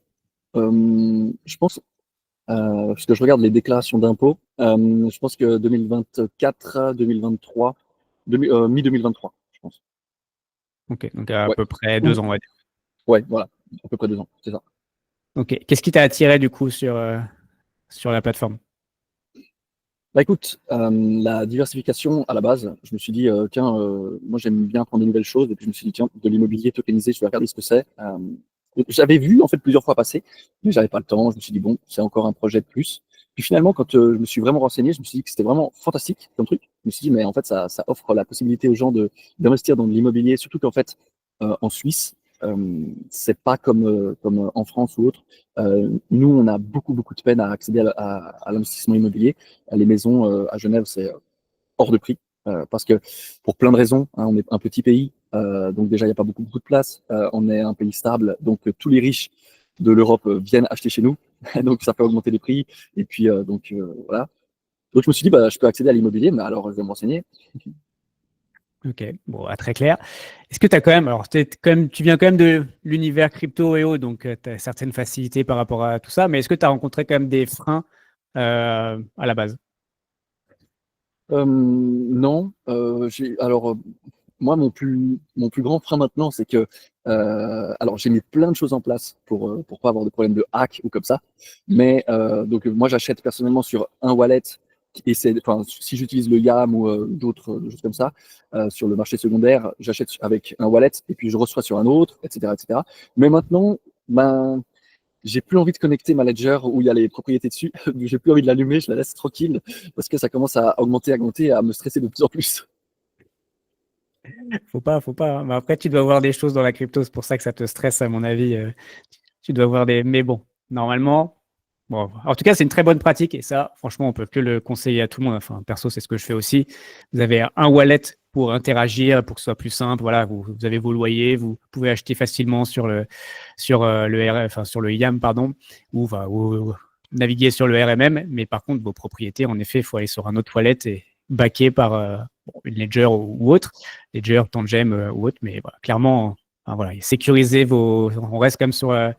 pense, parce que je regarde les déclarations d'impôts, je pense que 2024, 2023, mi-2023, je pense. Ok, donc à Ouais. peu près Ou- 2 ans, on va dire. ouais, voilà, à peu près 2 ans, c'est ça. Ok, qu'est-ce qui t'a attiré, du coup, sur la plateforme? Bah écoute, la diversification à la base, je me suis dit, tiens, moi j'aime bien apprendre de nouvelles choses, et puis je me suis dit, tiens, de l'immobilier tokenisé, je vais regarder ce que c'est. J'avais vu en fait plusieurs fois passer, mais j'avais pas le temps. Je me suis dit, bon, c'est encore un projet de plus. Puis finalement, quand je me suis vraiment renseigné, je me suis dit que c'était vraiment fantastique comme truc. Je me suis dit, mais en fait, ça offre la possibilité aux gens d'investir dans de l'immobilier, surtout qu'en fait, en Suisse, c'est pas comme en France ou autre. Nous, on a beaucoup de peine à accéder à l'investissement immobilier. Les maisons à Genève, c'est hors de prix. Parce que pour plein de raisons, hein, on est un petit pays, donc déjà il n'y a pas beaucoup de place. On est un pays stable, donc tous les riches de l'Europe viennent acheter chez nous, donc ça fait augmenter les prix. Et puis voilà. Donc je me suis dit, bah, je peux accéder à l'immobilier, mais alors je vais me renseigner. Ok, bon, très clair. Est-ce que tu as quand même, alors tu viens quand même de l'univers crypto et autres, donc tu as certaines facilités par rapport à tout ça, mais est-ce que tu as rencontré quand même des freins à la base? Non, alors moi mon plus grand frein maintenant, c'est que alors j'ai mis plein de choses en place pour pas avoir de problème de hack ou comme ça, mais donc moi j'achète personnellement sur un wallet et c'est enfin si j'utilise le YAM ou d'autres choses comme ça sur le marché secondaire, j'achète avec un wallet et puis je reçois sur un autre, etc., etc. Mais maintenant, ben j'ai plus envie de connecter ma Ledger où il y a les propriétés dessus. J'ai plus envie de l'allumer, je la laisse tranquille parce que ça commence à augmenter et à me stresser de plus en plus. Faut pas, hein. Mais après, tu dois voir des choses dans la crypto, c'est pour ça que ça te stresse, à mon avis. Tu dois voir des. Mais bon, normalement, bon, en tout cas, c'est une très bonne pratique et ça, franchement, on peut que le conseiller à tout le monde. Enfin, perso, c'est ce que je fais aussi. Vous avez un wallet pour interagir, pour que ce soit plus simple. Voilà, vous avez vos loyers, vous pouvez acheter facilement sur le YAM, pardon, ou naviguer sur le RMM. Mais par contre, vos propriétés, en effet, il faut aller sur un autre wallet et backé par une Ledger ou autre, Ledger, Tangem ou autre. Mais voilà, clairement, enfin, voilà, sécuriser vos. On reste quand même sur la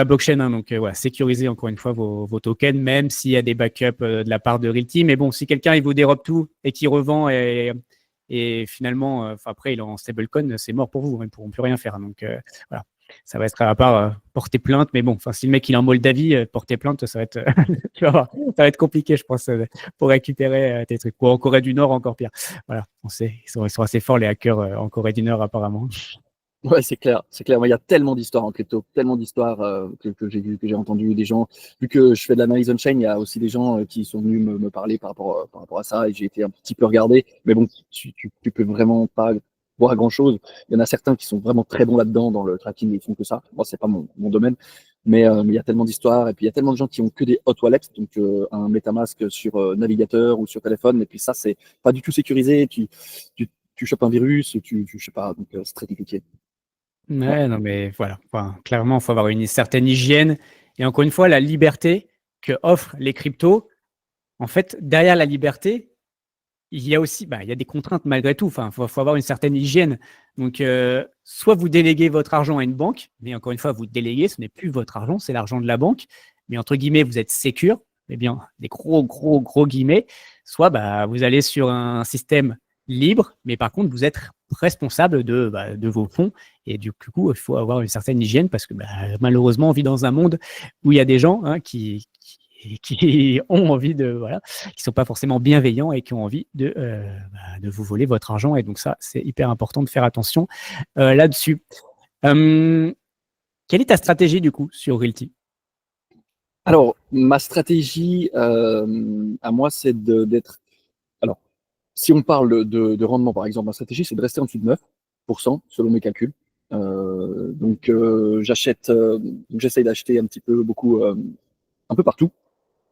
blockchain. Hein, donc, voilà, sécuriser encore une fois vos tokens, même s'il y a des backups de la part de Realty. Mais bon, si quelqu'un il vous dérobe tout et qui revend et finalement, après, il est en stablecoin, c'est mort pour vous. Ils ne pourront plus rien faire. Donc, voilà. Ça va être à part porter plainte. Mais bon, si le mec il est en Moldavie, porter plainte, ça va être, tu vas voir, ça va être compliqué, je pense, pour récupérer tes trucs. Ou en Corée du Nord, encore pire. Voilà, on sait, ils sont assez forts, les hackers en Corée du Nord, apparemment. Ouais, c'est clair, c'est clair. Moi, il y a tellement d'histoires en crypto, tellement d'histoires que j'ai vu, que j'ai entendu des gens. Vu que je fais de l'analyse on-chain, il y a aussi des gens qui sont venus me parler par rapport à ça et j'ai été un petit peu regardé. Mais bon, tu peux vraiment pas voir grand-chose. Il y en a certains qui sont vraiment très bons là-dedans, dans le tracking, ils font que ça. Moi, c'est pas mon domaine. Mais il y a tellement d'histoires et puis il y a tellement de gens qui ont que des hot wallets, donc un MetaMask sur navigateur ou sur téléphone. Et puis ça, c'est pas du tout sécurisé. Tu chopes un virus, je sais pas, donc c'est très compliqué. Ouais. Ouais, non, mais voilà. Enfin, clairement, il faut avoir une certaine hygiène. Et encore une fois, la liberté que offrent les cryptos, en fait, derrière la liberté, il y a aussi il y a des contraintes malgré tout. Enfin, faut avoir une certaine hygiène. Donc, soit vous déléguez votre argent à une banque, mais encore une fois, vous déléguez, ce n'est plus votre argent, c'est l'argent de la banque. Mais entre guillemets, vous êtes sécure, eh bien, des gros guillemets. Soit vous allez sur un système libre, mais par contre, vous êtes responsable de vos fonds. Et du coup, il faut avoir une certaine hygiène parce que malheureusement, on vit dans un monde où il y a des gens qui ont envie de, voilà, qui sont pas forcément bienveillants et qui ont envie de vous voler votre argent. Et donc ça, c'est hyper important de faire attention là-dessus. Quelle est ta stratégie du coup sur Realty? Alors, ma stratégie à moi, c'est d'être. Alors, si on parle de rendement, par exemple, ma stratégie, c'est de rester en dessous de 9% selon mes calculs. J'essaye d'acheter un petit peu, beaucoup, un peu partout,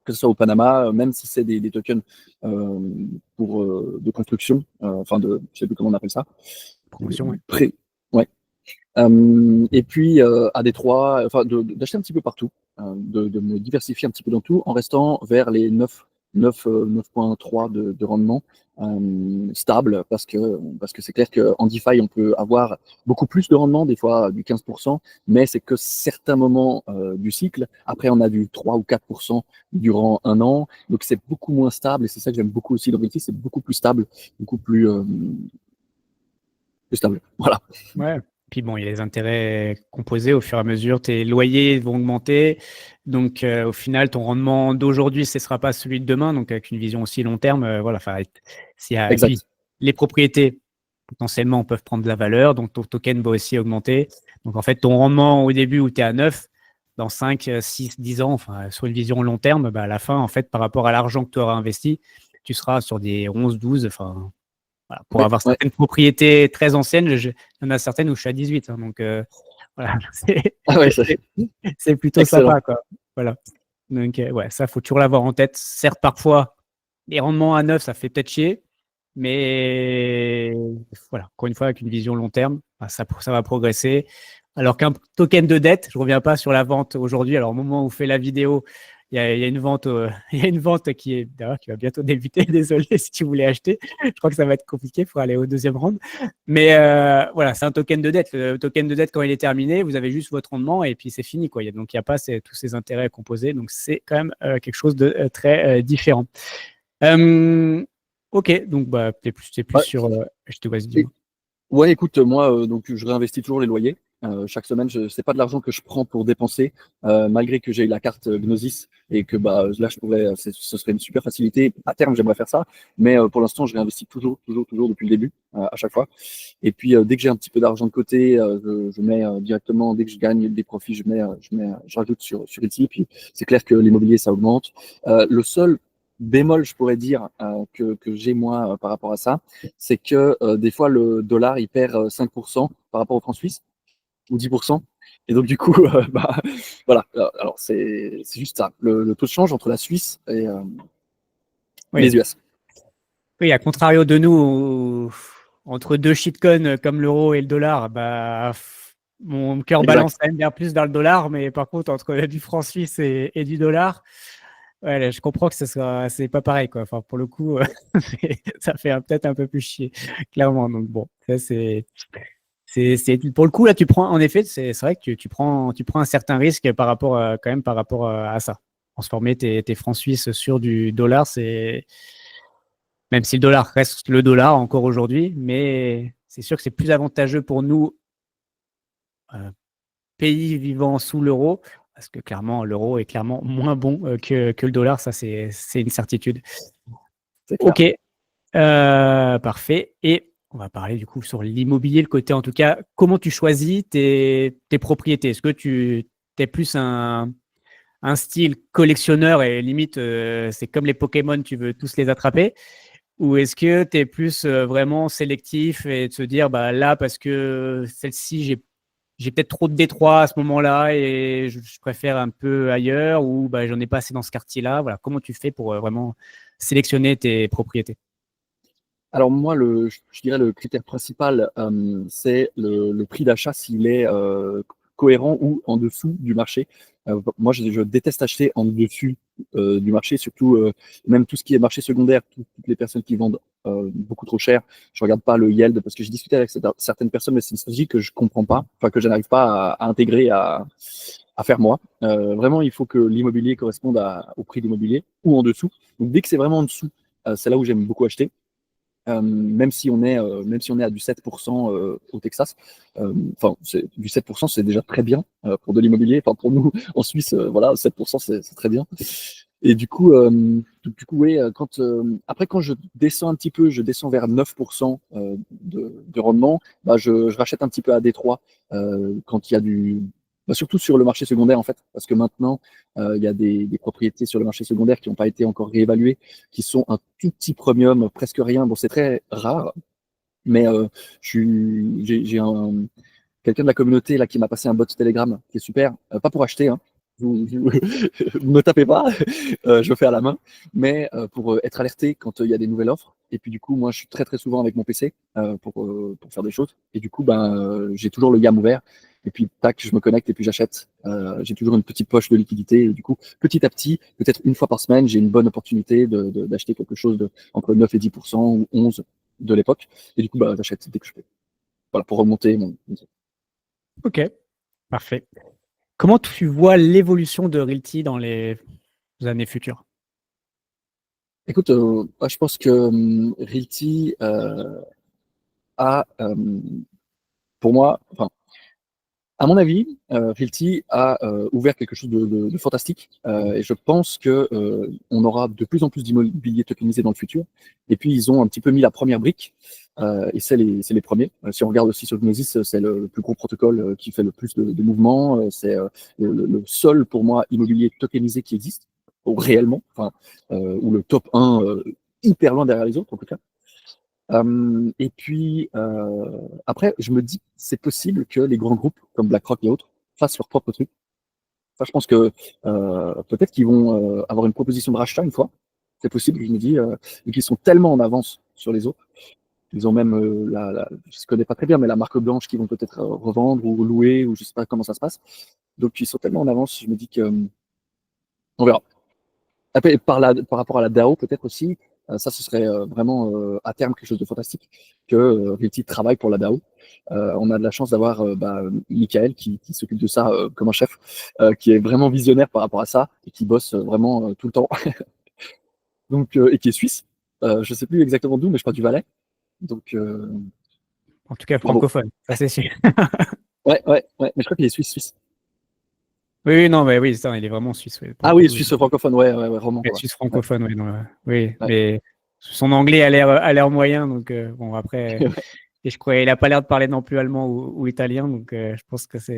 que ce soit au Panama, même si c'est des tokens de construction, enfin, je sais plus comment on appelle ça. Promotion, ouais. Pré, ouais. Et puis à Détroit, enfin d'acheter un petit peu partout, de me diversifier un petit peu dans tout, en restant vers les 9,3 de rendement stable, parce que c'est clair qu'en DeFi, on peut avoir beaucoup plus de rendement, des fois du 15%, mais c'est que certains moments du cycle. Après, on a du 3 ou 4% durant un an, donc c'est beaucoup moins stable, et c'est ça que j'aime beaucoup aussi dans Realty, c'est beaucoup plus stable, beaucoup plus stable. Voilà. Ouais. Puis bon, il y a les intérêts composés au fur et à mesure, tes loyers vont augmenter. Donc au final, ton rendement d'aujourd'hui, ce ne sera pas celui de demain. Donc avec une vision aussi long terme, voilà. Et puis Exact. les propriétés potentiellement peuvent prendre de la valeur, donc ton token va aussi augmenter. Donc en fait, ton rendement au début où tu es à 9, dans 5, 6, 10 ans, enfin sur une vision long terme, à la fin, en fait, par rapport à l'argent que tu auras investi, tu seras sur des 11, 12, enfin. Voilà, pour Ouais, avoir ouais. certaines propriétés très anciennes, il y en a certaines où je suis à 18. Hein, donc, voilà, Ah ouais, c'est plutôt excellent. sympa. Quoi. Voilà. Donc, ouais, ça, faut toujours l'avoir en tête. Certes, parfois, les rendements à 9, ça fait peut-être chier. Mais voilà, encore une fois, avec une vision long terme, ça va progresser. Alors qu'un token de dette, je ne reviens pas sur la vente aujourd'hui. Alors, au moment où on fait la vidéo, il y a une vente, il y a une vente d'ailleurs, qui va bientôt débuter. Désolé si tu voulais acheter. Je crois que ça va être compliqué pour aller au deuxième round. Mais voilà, c'est un token de dette. Le token de dette, quand il est terminé, vous avez juste votre rendement et puis c'est fini, quoi. Donc, il n'y a pas tous ces intérêts composés. Donc, c'est quand même quelque chose de très différent. Ok, donc bah, t'es plus Ouais. sur. Je te vas-y, dis-moi. Ouais, écoute, moi, donc je réinvestis toujours les loyers. Chaque semaine, c'est pas de l'argent que je prends pour dépenser, malgré que j'ai la carte Gnosis et que bah là, ce serait une super facilité. À terme, j'aimerais faire ça, mais pour l'instant, je réinvestis toujours depuis le début, à chaque fois. Et puis, dès que j'ai un petit peu d'argent de côté, je mets directement, dès que je gagne des profits, je rajoute sur Etsy. Puis, c'est clair que l'immobilier, ça augmente. Le seul bémol, je pourrais dire, que j'ai moi par rapport à ça, c'est que des fois, le dollar, il perd 5% par rapport au franc suisse, ou 10%. Et donc, du coup, bah, voilà. Alors, c'est juste ça. Le taux de change entre la Suisse et Oui. les US. Oui, à contrario de nous, entre deux shitcoins comme l'euro et le dollar, bah, mon cœur balance Exact. quand même bien plus vers le dollar, mais par contre, entre du franc suisse et du dollar, ouais, là, je comprends que c'est pas pareil, quoi. Enfin, pour le coup, ça fait peut-être un peu plus chier, clairement. Donc bon, ça pour le coup là, tu prends, en effet, c'est vrai que tu prends un certain risque par rapport quand même par rapport à ça. Transformer tes francs suisses sur du dollar, c'est même si le dollar reste le dollar encore aujourd'hui, mais c'est sûr que c'est plus avantageux pour nous, euh, pays vivant sous l'euro, parce que clairement, l'euro est clairement moins bon que le dollar, ça c'est une certitude. C'est clair. Ok, parfait. Et on va parler du coup sur l'immobilier, le côté en tout cas, comment tu choisis tes propriétés? Est-ce que tu es plus un style collectionneur et limite, c'est comme les Pokémon, tu veux tous les attraper? Ou est-ce que tu es plus vraiment sélectif et de se dire, bah, là, parce que celle-ci, j'ai peut-être trop de détroit à ce moment-là et je préfère un peu ailleurs ou bah, j'en ai pas assez dans ce quartier-là. Voilà. Comment tu fais pour vraiment sélectionner tes propriétés? Alors moi, je dirais le critère principal, c'est le prix d'achat s'il est cohérent ou en dessous du marché. Moi, je déteste acheter en dessus du marché, surtout même tout ce qui est marché secondaire, toutes les personnes qui vendent beaucoup trop cher. Je regarde pas le yield parce que j'ai discuté avec certaines personnes, mais c'est une stratégie que je comprends pas, enfin que je n'arrive pas à intégrer, à faire moi. Vraiment, il faut que l'immobilier corresponde au prix de l'immobilier ou en dessous. Donc dès que c'est vraiment en dessous, c'est là où j'aime beaucoup acheter. Même si on est à du 7% au Texas, enfin, du 7%, c'est déjà très bien pour de l'immobilier. Enfin, pour nous, en Suisse, voilà, 7%, c'est très bien. Et du coup, oui, après, quand je descends un petit peu, je descends vers 9% de rendement, bah, je rachète un petit peu à Détroit quand il y a bah, surtout sur le marché secondaire, en fait, parce que maintenant, il y a des propriétés sur le marché secondaire qui n'ont pas été encore réévaluées, qui sont un tout petit premium, presque rien. Bon, c'est très rare, mais j'ai quelqu'un de la communauté là qui m'a passé un bot Telegram qui est super, pas pour acheter, hein. Ne me tapez pas, je le fais à la main, mais pour être alerté quand il y a des nouvelles offres. Et puis du coup, moi, je suis très souvent avec mon PC pour faire des choses. Et du coup, ben, j'ai toujours le YAM ouvert. Et puis, tac, je me connecte et puis j'achète. J'ai toujours une petite poche de liquidité. Et du coup, petit à petit, peut-être une fois par semaine, j'ai une bonne opportunité d'acheter quelque chose entre 9 et 10% ou 11 de l'époque. Et du coup, bah, j'achète dès que je peux. Voilà, pour remonter mon. Ok, parfait. Comment tu vois l'évolution de Realty dans les années futures? Écoute, bah, je pense que Realty a, pour moi, enfin, à mon avis, Realty a ouvert quelque chose de fantastique et je pense que on aura de plus en plus d'immobilier tokenisé dans le futur. Et puis ils ont un petit peu mis la première brique et c'est les premiers. Si on regarde aussi sur Gnosis, c'est le plus gros protocole qui fait le plus de mouvements. C'est le seul pour moi immobilier tokenisé qui existe, ou réellement, enfin, ou le top 1 hyper loin derrière les autres en tout cas. Et puis, après, je me dis, c'est possible que les grands groupes comme BlackRock et autres fassent leur propre truc. Ça, je pense que peut-être qu'ils vont avoir une proposition de rachat une fois. C'est possible, je me dis, vu qu'ils sont tellement en avance sur les autres. Ils ont même, je ne connais pas très bien, mais la marque blanche qu'ils vont peut-être revendre ou louer, ou je ne sais pas comment ça se passe. Donc, ils sont tellement en avance, je me dis que on verra. Après, par rapport à la DAO, peut-être aussi, ça, ce serait vraiment à terme quelque chose de fantastique que Realty travaille pour la DAO. On a de la chance d'avoir Michael qui s'occupe de ça comme un chef, qui est vraiment visionnaire par rapport à ça et qui bosse vraiment tout le temps. Donc, et qui est suisse. Je sais plus exactement d'où, mais je crois du Valais. Donc, En tout cas, bravo. francophone, ça c'est sûr. Ouais, mais je crois qu'il est suisse. Oui, oui, non, mais oui, ça, il est vraiment suisse, oui, pour Ah le oui, coup. suisse francophone, ouais, roman, Ouais, quoi. suisse Ouais, francophone, oui, non, oui, ouais. mais son anglais a l'air moyen, donc bon, après, et je crois, il a pas l'air de parler non plus allemand ou italien, donc je pense que ça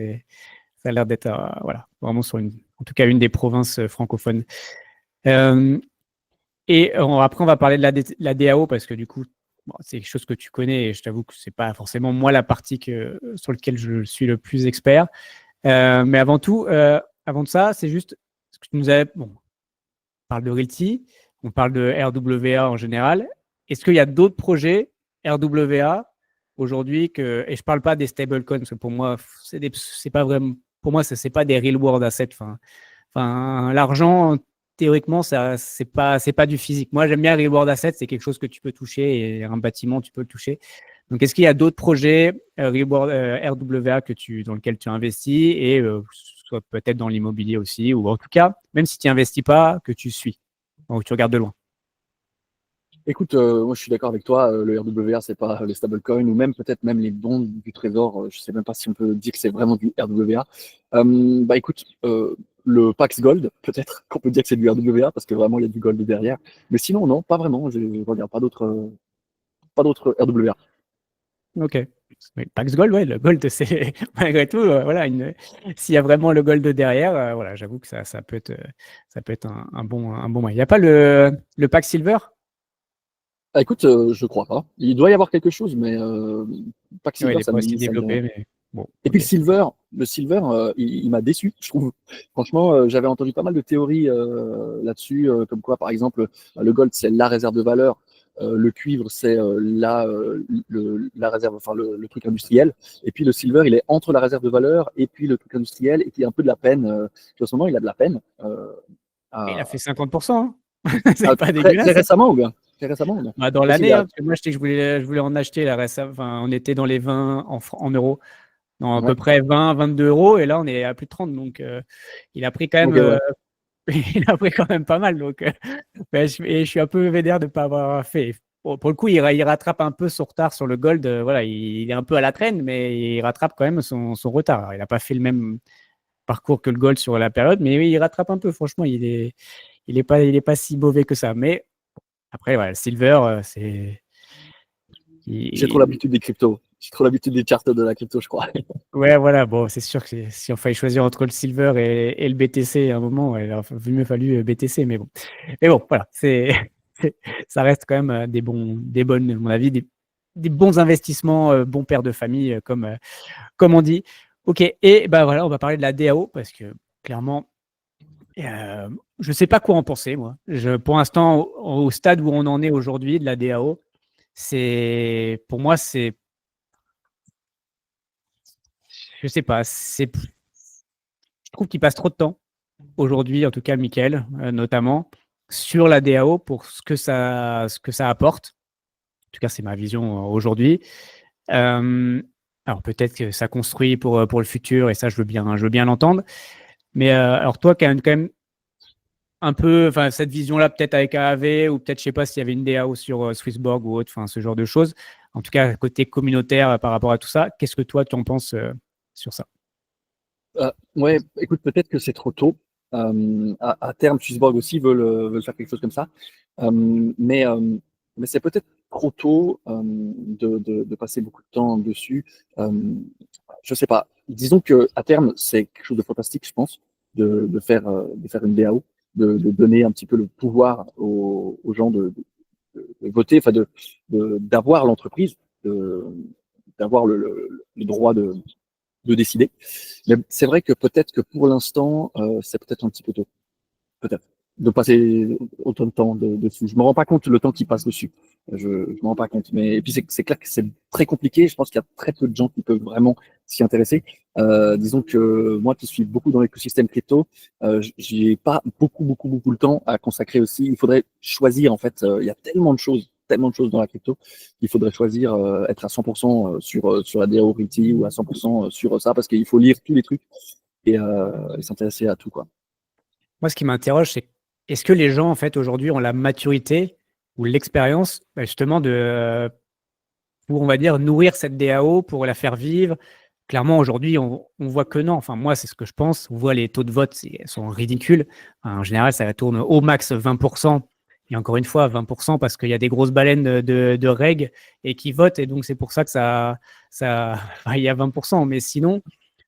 a l'air d'être, voilà, vraiment en tout cas, une des provinces francophones. Euh, Et après, on va parler de la DAO parce que du coup, bon, c'est quelque chose que tu connais et je t'avoue que c'est pas forcément moi la partie sur laquelle je suis le plus expert. Mais avant tout, avant de ça, c'est juste ce que tu nous avais. Bon, on parle de Realty, on parle de RWA en général. Est-ce qu'il y a d'autres projets RWA aujourd'hui et je parle pas des stablecoins parce que pour moi, c'est pas vraiment. Pour moi, c'est pas des real world assets. Enfin, l'argent, théoriquement, ça, c'est pas du physique. Moi, j'aime bien Reward Asset, c'est quelque chose que tu peux toucher et un bâtiment, tu peux le toucher. Donc, est-ce qu'il y a d'autres projets RWA dans lesquels tu investis et soit peut-être dans l'immobilier aussi, ou en tout cas, même si tu investis pas, que tu suis, ou que tu regardes de loin. Écoute, moi je suis d'accord avec toi, le RWA c'est pas les stablecoins ou même peut-être même les bons du trésor, je sais même pas si on peut dire que c'est vraiment du RWA. Bah écoute, le Pax Gold, peut-être qu'on peut dire que c'est du RWA parce que vraiment il y a du gold derrière. Mais sinon non, pas vraiment, je regarde pas d'autres RWA. Ok. Oui, Pax Gold, ouais, le gold, c'est malgré tout, voilà, s'il y a vraiment le gold derrière, voilà, j'avoue que ça peut être un bon moyen. Il n'y a pas le Pax Silver? Ah, écoute, je crois pas. Il doit y avoir quelque chose, mais Pax Ouais, il Silver, n'est pas aussi ça me dit rien. développé, mais bon, Et puis ok. le silver, il m'a déçu, je trouve. Franchement, j'avais entendu pas mal de théories là-dessus, comme quoi, par exemple, le gold, c'est la réserve de valeur, le cuivre, c'est la réserve, enfin le truc industriel, et puis le silver, il est entre la réserve de valeur et puis le truc industriel, et qui a un peu de la peine. En ce moment, il a de la peine Il a à, fait 50%, hein. C'est pas très dégueulasse, hein. récemment, ou bien? Très récemment, ou bien? Bah, dans Parce qu'il l'année, y hein, a, parce que moi, je voulais en acheter la récemment. Enfin, on était dans les 20 en euros, dans à peu ouais, près 20, 22 euros, et là, on est à plus de 30. Donc, il a pris quand même, ok, ouais. il a pris quand même pas mal. Donc, et je suis un peu vénère de ne pas avoir fait. Bon, pour le coup, il rattrape un peu son retard sur le gold. Voilà, il est un peu à la traîne, mais il rattrape quand même son retard. Alors, il n'a pas fait le même parcours que le gold sur la période, mais oui, il rattrape un peu. Franchement, il est pas si mauvais que ça. Mais après, voilà, le silver, J'ai trop il- l'habitude des cryptos. J'ai trop l'habitude des charts de la crypto, je crois. ouais, voilà. Bon, c'est sûr que si on fallait choisir entre le silver et le BTC à un moment, ouais, il aurait mieux fallu BTC. Mais bon, voilà. Ça reste quand même des bonnes, à mon avis, des bons investissements, bons pères de famille, comme on dit. Ok. Et ben voilà, on va parler de la DAO parce que clairement, je ne sais pas quoi en penser, moi. Pour l'instant, au stade où on en est aujourd'hui de la DAO, pour moi, je sais pas, je trouve qu'il passe trop de temps aujourd'hui, en tout cas, Michael, notamment, sur la DAO pour ce que ça apporte. En tout cas, c'est ma vision aujourd'hui. Euh, alors peut-être que ça construit pour le futur et ça, je veux bien l'entendre. Mais alors toi, quand même un peu, enfin cette vision-là, peut-être avec AAV ou peut-être, je sais pas s'il y avait une DAO sur Swissborg ou autre, enfin ce genre de choses. En tout cas, côté communautaire par rapport à tout ça, qu'est-ce que toi tu en penses sur ça? Ouais, écoute, peut-être que c'est trop tôt. À terme, Swissborg aussi veulent faire quelque chose comme ça. Euh, mais euh, mais c'est peut-être trop tôt de passer beaucoup de temps dessus. Euh, je sais pas. Disons que à terme, c'est quelque chose de fantastique, je pense, de faire une DAO, de donner un petit peu le pouvoir aux gens de voter, enfin d'avoir l'entreprise, d'avoir le droit de décider. Mais c'est vrai que peut-être que pour l'instant, c'est peut-être un petit peu tôt, peut-être, de passer autant de temps dessus. Je me rends pas compte le temps qui passe dessus. Je me rends pas compte. Mais et puis c'est clair que c'est très compliqué. Je pense qu'il y a très peu de gens qui peuvent vraiment s'y intéresser. Disons que moi qui suis beaucoup dans l'écosystème crypto, j'ai pas beaucoup le temps à consacrer aussi. Il faudrait choisir en fait. Il y a tellement de choses dans la crypto qu'il faudrait choisir être à 100% sur la DAO Riti ou à 100% sur ça parce qu'il faut lire tous les trucs et s'intéresser à tout quoi. Moi, ce qui m'interroge, c'est est-ce que les gens, en fait, aujourd'hui, ont la maturité ou l'expérience, justement, pour, on va dire, nourrir cette DAO, pour la faire vivre. Clairement, aujourd'hui, on voit que non. Enfin, moi, c'est ce que je pense. On voit les taux de vote, ils sont ridicules. Enfin, en général, ça tourne au max 20%. Et encore une fois, 20% parce qu'il y a des grosses baleines de reg et qui votent. Et donc, c'est pour ça que enfin, il y a 20%. Mais sinon,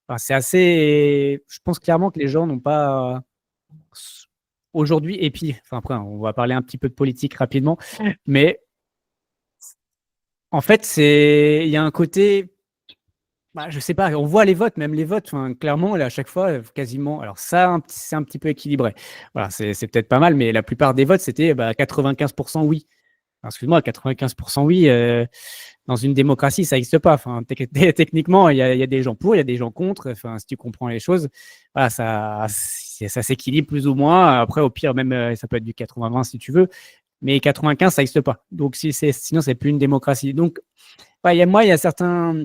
enfin, c'est assez. Je pense clairement que les gens n'ont pas aujourd'hui. Et puis, enfin, après, on va parler un petit peu de politique rapidement. Mais en fait, il y a un côté. Bah, je sais pas, on voit les votes, même les votes, enfin, clairement, là, à chaque fois, quasiment. Alors, ça, c'est un petit peu équilibré. Voilà, c'est peut-être pas mal, mais la plupart des votes, c'était 95% oui. Alors, excuse-moi, 95% oui, dans une démocratie, ça n'existe pas. Enfin, techniquement, il y a des gens pour, il y a des gens contre. Enfin, si tu comprends les choses, voilà, ça s'équilibre plus ou moins. Après, au pire, même, ça peut être du 80-20 si tu veux, mais 95, ça n'existe pas. Donc, sinon, c'est plus une démocratie. Donc, ouais, il y a certains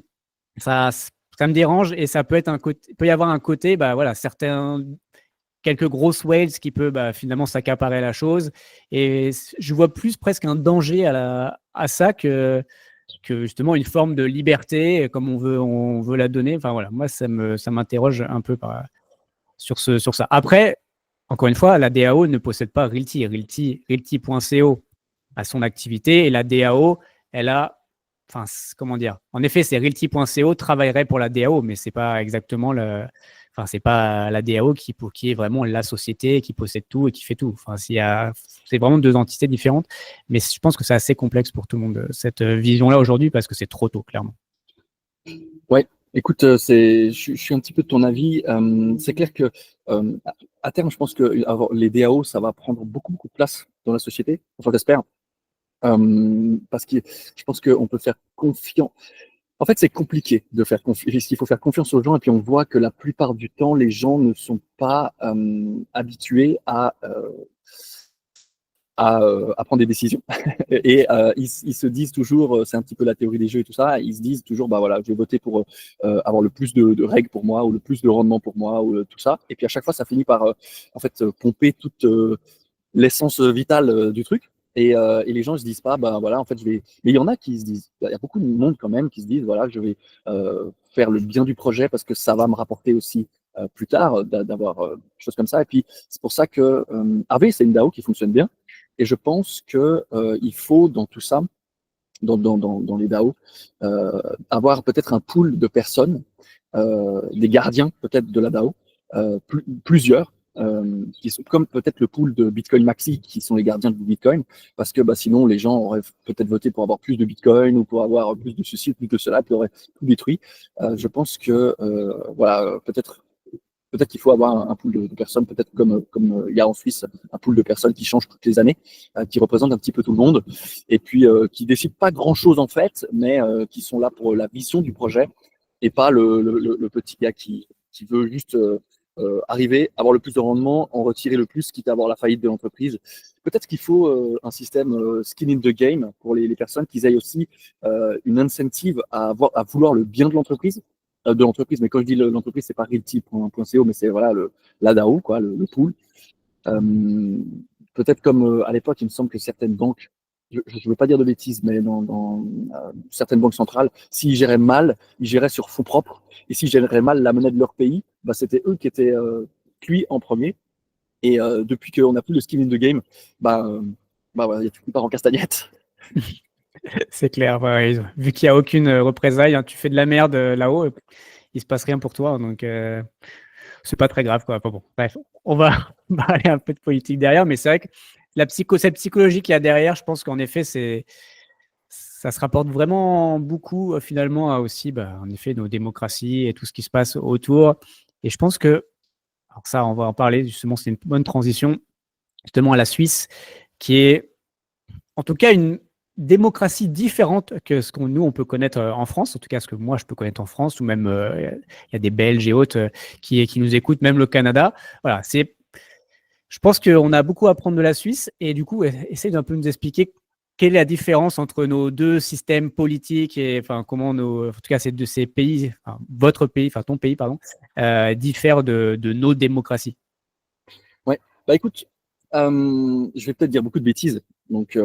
ça, ça me dérange et ça peut être un côté, peut y avoir un côté, bah voilà, quelques grosses whales qui peuvent finalement s'accaparer la chose. Et je vois plus presque un danger à ça que justement une forme de liberté comme on veut la donner. Enfin voilà, moi ça m'interroge un peu sur ça. Après, encore une fois, la DAO ne possède pas Realty. Realty.co a son activité et la DAO, elle a, enfin, comment dire, en effet, c'est Realty.co travaillerait pour la DAO, mais c'est pas exactement enfin, c'est pas la DAO qui est vraiment la société qui possède tout et qui fait tout. Enfin, c'est vraiment deux entités différentes, mais je pense que c'est assez complexe pour tout le monde, cette vision-là aujourd'hui, parce que c'est trop tôt, clairement. Ouais, écoute, je suis un petit peu de ton avis. C'est clair que à terme, je pense que les DAO, ça va prendre beaucoup de place dans la société. Enfin, j'espère. Parce que je pense qu'on peut faire confiance. En fait, c'est compliqué de faire confiance. Il faut faire confiance aux gens et puis on voit que la plupart du temps, les gens ne sont pas habitués à prendre des décisions. Et ils se disent toujours, c'est un petit peu la théorie des jeux et tout ça, ils se disent toujours, bah voilà, je vais voter pour avoir le plus de règles pour moi ou le plus de rendement pour moi ou tout ça. Et puis à chaque fois, ça finit par en fait pomper toute l'essence vitale du truc. Et les gens ne se disent pas, bah voilà, en fait, je vais. Mais il y en a qui se disent, il y a beaucoup de monde quand même qui se disent, voilà, je vais faire le bien du projet parce que ça va me rapporter aussi plus tard d'avoir des choses comme ça. Et puis, c'est pour ça que AV, c'est une DAO qui fonctionne bien. Et je pense que il faut dans tout ça, dans les DAO, avoir peut-être un pool de personnes, des gardiens peut-être de la DAO, plusieurs, qui sont comme peut-être le pool de Bitcoin Maxi, qui sont les gardiens du Bitcoin, parce que bah, sinon les gens auraient peut-être voté pour avoir plus de Bitcoin ou pour avoir plus de ceci, plus de cela, puis auraient tout détruit. Je pense que voilà, peut-être qu'il faut avoir un pool de personnes, peut-être comme il y a en Suisse, un pool de personnes qui changent toutes les années, qui représentent un petit peu tout le monde, et puis qui décident pas grand-chose en fait, mais qui sont là pour la vision du projet, et pas le petit gars qui veut juste arriver, avoir le plus de rendement, en retirer le plus, quitte à avoir la faillite de l'entreprise. Peut-être qu'il faut un système skin in the game pour les personnes, qu'ils aient aussi une incentive à vouloir le bien de l'entreprise, mais quand je dis l'entreprise, c'est pas realty.co, mais c'est voilà la DAO, quoi, le pool. Euh, Peut-être comme à l'époque, il me semble que certaines banques, je ne veux pas dire de bêtises, mais dans certaines banques centrales, s'ils géraient mal, ils géraient sur fonds propres, et s'ils géraient mal la monnaie de leur pays, bah, c'était eux qui étaient cuits en premier. Et depuis qu'on n'a plus le skin in the game, bah, voilà, il y a tout qui part en castagnette. C'est clair. Ouais, vu qu'il n'y a aucune représailles, hein, tu fais de la merde là-haut, il se passe rien pour toi. Donc, c'est pas très grave, quoi. Enfin, bon, bref, on va parler un peu de politique derrière, mais c'est vrai que cette psychologie qu'il y a derrière, je pense qu'en effet, ça se rapporte vraiment beaucoup finalement à aussi, en effet, nos démocraties et tout ce qui se passe autour. Et je pense que, alors ça, on va en parler justement, c'est une bonne transition justement à la Suisse, qui est en tout cas démocratie différente que ce qu'on nous on peut connaître en France, en tout cas ce que moi je peux connaître en France, ou même il y a des Belges et autres qui nous écoutent, même le Canada. Voilà, je pense qu'on a beaucoup à apprendre de la Suisse et du coup, essaye d'un peu nous expliquer quelle est la différence entre nos deux systèmes politiques et enfin comment en tout cas ces pays, enfin, votre pays, enfin ton pays, pardon, diffèrent de nos démocraties. Ouais, bah écoute, je vais peut-être dire beaucoup de bêtises, donc